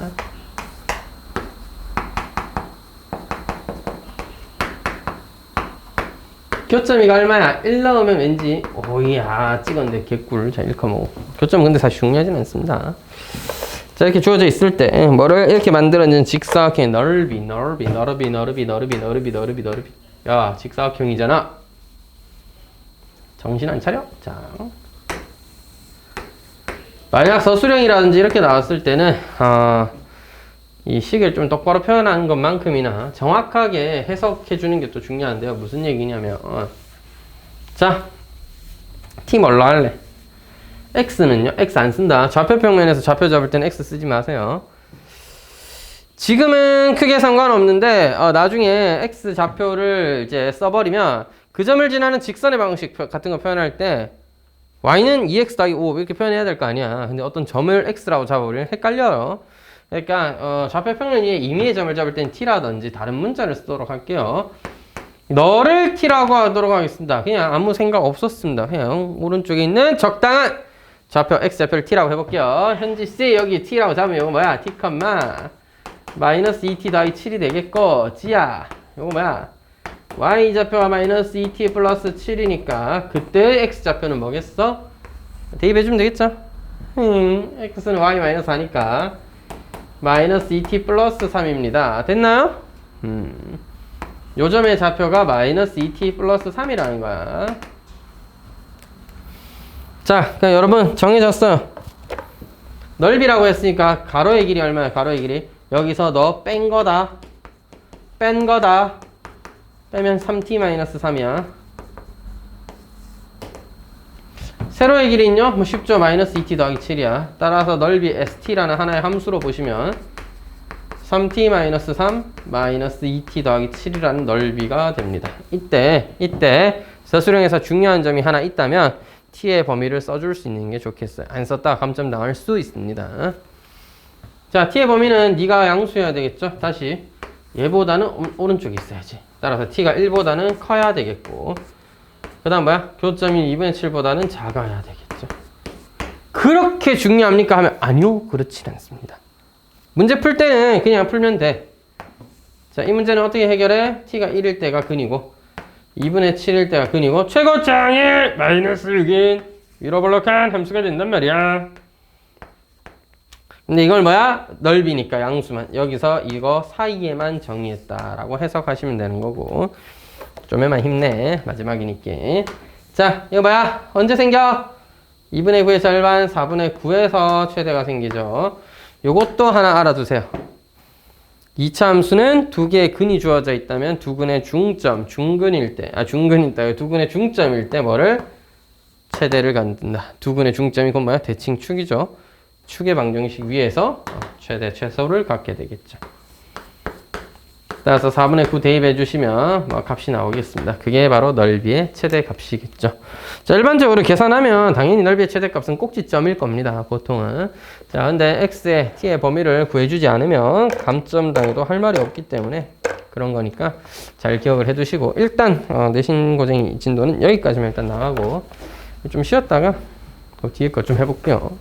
교점이가 얼마야? 1 넣으면 왠지 오이야 찍었는데 개꿀. 자, 1,5. 교점 근데 사실 중요하진 않습니다. 자, 이렇게 주어져 있을 때 뭐를 이렇게 만들어진 직사각형의 넓이. 야, 직사각형이잖아. 정신 안 차려? 자, 만약 서술형이라든지 이렇게 나왔을 때는 이 식을 좀 똑바로 표현하는 것만큼이나 정확하게 해석해 주는 게 또 중요한데요. 무슨 얘기냐면 자, t 뭘로 할래? x는요? x 안 쓴다. 좌표 평면에서 좌표 잡을 때는 x 쓰지 마세요. 지금은 크게 상관없는데 나중에 x 좌표를 이제 써버리면 그 점을 지나는 직선의 방식 같은 거 표현할 때 y는 2x 더하기 5 이렇게 표현해야 될 거 아니야. 근데 어떤 점을 x라고 잡아버리면 헷갈려요. 그러니까 좌표 평면 위에 임의의 점을 잡을 땐 t라든지 다른 문자를 쓰도록 할게요. 너를 t라고 하도록 하겠습니다. 그냥 아무 생각 없었습니다. 그냥 오른쪽에 있는 적당한 좌표 x좌표를 t라고 해볼게요. 현지 c 여기 t라고 잡으면 이거 뭐야? t, 마이너스 2t 더하기 7이 되겠고 g야 이거 뭐야? y좌표가 마이너스 2t 플러스 7이니까 그때 x좌표는 뭐겠어? 대입해주면 되겠죠? x는 y 마이너스 4니까 마이너스 2t 플러스 3입니다. 됐나요? 요 점의 좌표가 마이너스 2t 플러스 3이라는 거야. 자, 그러니까 여러분 정해졌어요. 넓이라고 했으니까 가로의 길이 얼마야? 가로의 길이 여기서 너 뺀 거다. 빼면 3t-3이야. 세로의 길이는요? 뭐 쉽죠? 마이너스 2t 더하기 7이야. 따라서 넓이 st라는 하나의 함수로 보시면 3t-3 마이너스 2t 더하기 7이라는 넓이가 됩니다. 이때 서술형에서 중요한 점이 하나 있다면 t의 범위를 써줄 수 있는 게 좋겠어요. 안 썼다가 감점 당할 수 있습니다. 자, t의 범위는 네가 양수해야 되겠죠? 다시 얘보다는 오른쪽에 있어야지. 따라서 t가 1보다는 커야 되겠고 그 다음 뭐야? 교점이 2분의 7보다는 작아야 되겠죠. 그렇게 중요합니까? 하면 아니요, 그렇진 않습니다. 문제 풀 때는 그냥 풀면 돼. 자, 이 문제는 어떻게 해결해? t가 1일 때가 근이고 2분의 7일 때가 근이고 최고점이 마이너스 6인 위로블록한 함수가 된단 말이야. 근데 이걸 뭐야? 넓이니까 양수만. 여기서 이거 사이에만 정의했다라고 해석하시면 되는 거고. 좀에만 힘내. 마지막이니까. 자, 이거 뭐야? 언제 생겨? 2분의 9의 절반, 4분의 9에서 최대가 생기죠. 요것도 하나 알아두세요. 2차 함수는 두 개의 근이 주어져 있다면 두 근의 중점, 중근일 때, 두 근의 중점일 때 뭐를? 최대를 갖는다. 두 근의 중점이 곧 뭐야? 대칭축이죠. 축의 방정식 위에서 최대, 최소를 갖게 되겠죠. 그 따라서 4분의 9 대입해 주시면 뭐 값이 나오겠습니다. 그게 바로 넓이의 최대값이겠죠. 자, 일반적으로 계산하면 당연히 넓이의 최대값은 꼭지점일 겁니다. 보통은. 자, 근데 x의 t의 범위를 구해주지 않으면 감점당해도 할 말이 없기 때문에 그런 거니까 잘 기억을 해 두시고, 일단 내신 고쟁이 진도는 여기까지만 일단 나가고 좀 쉬었다가 또 뒤에 거 좀 해볼게요.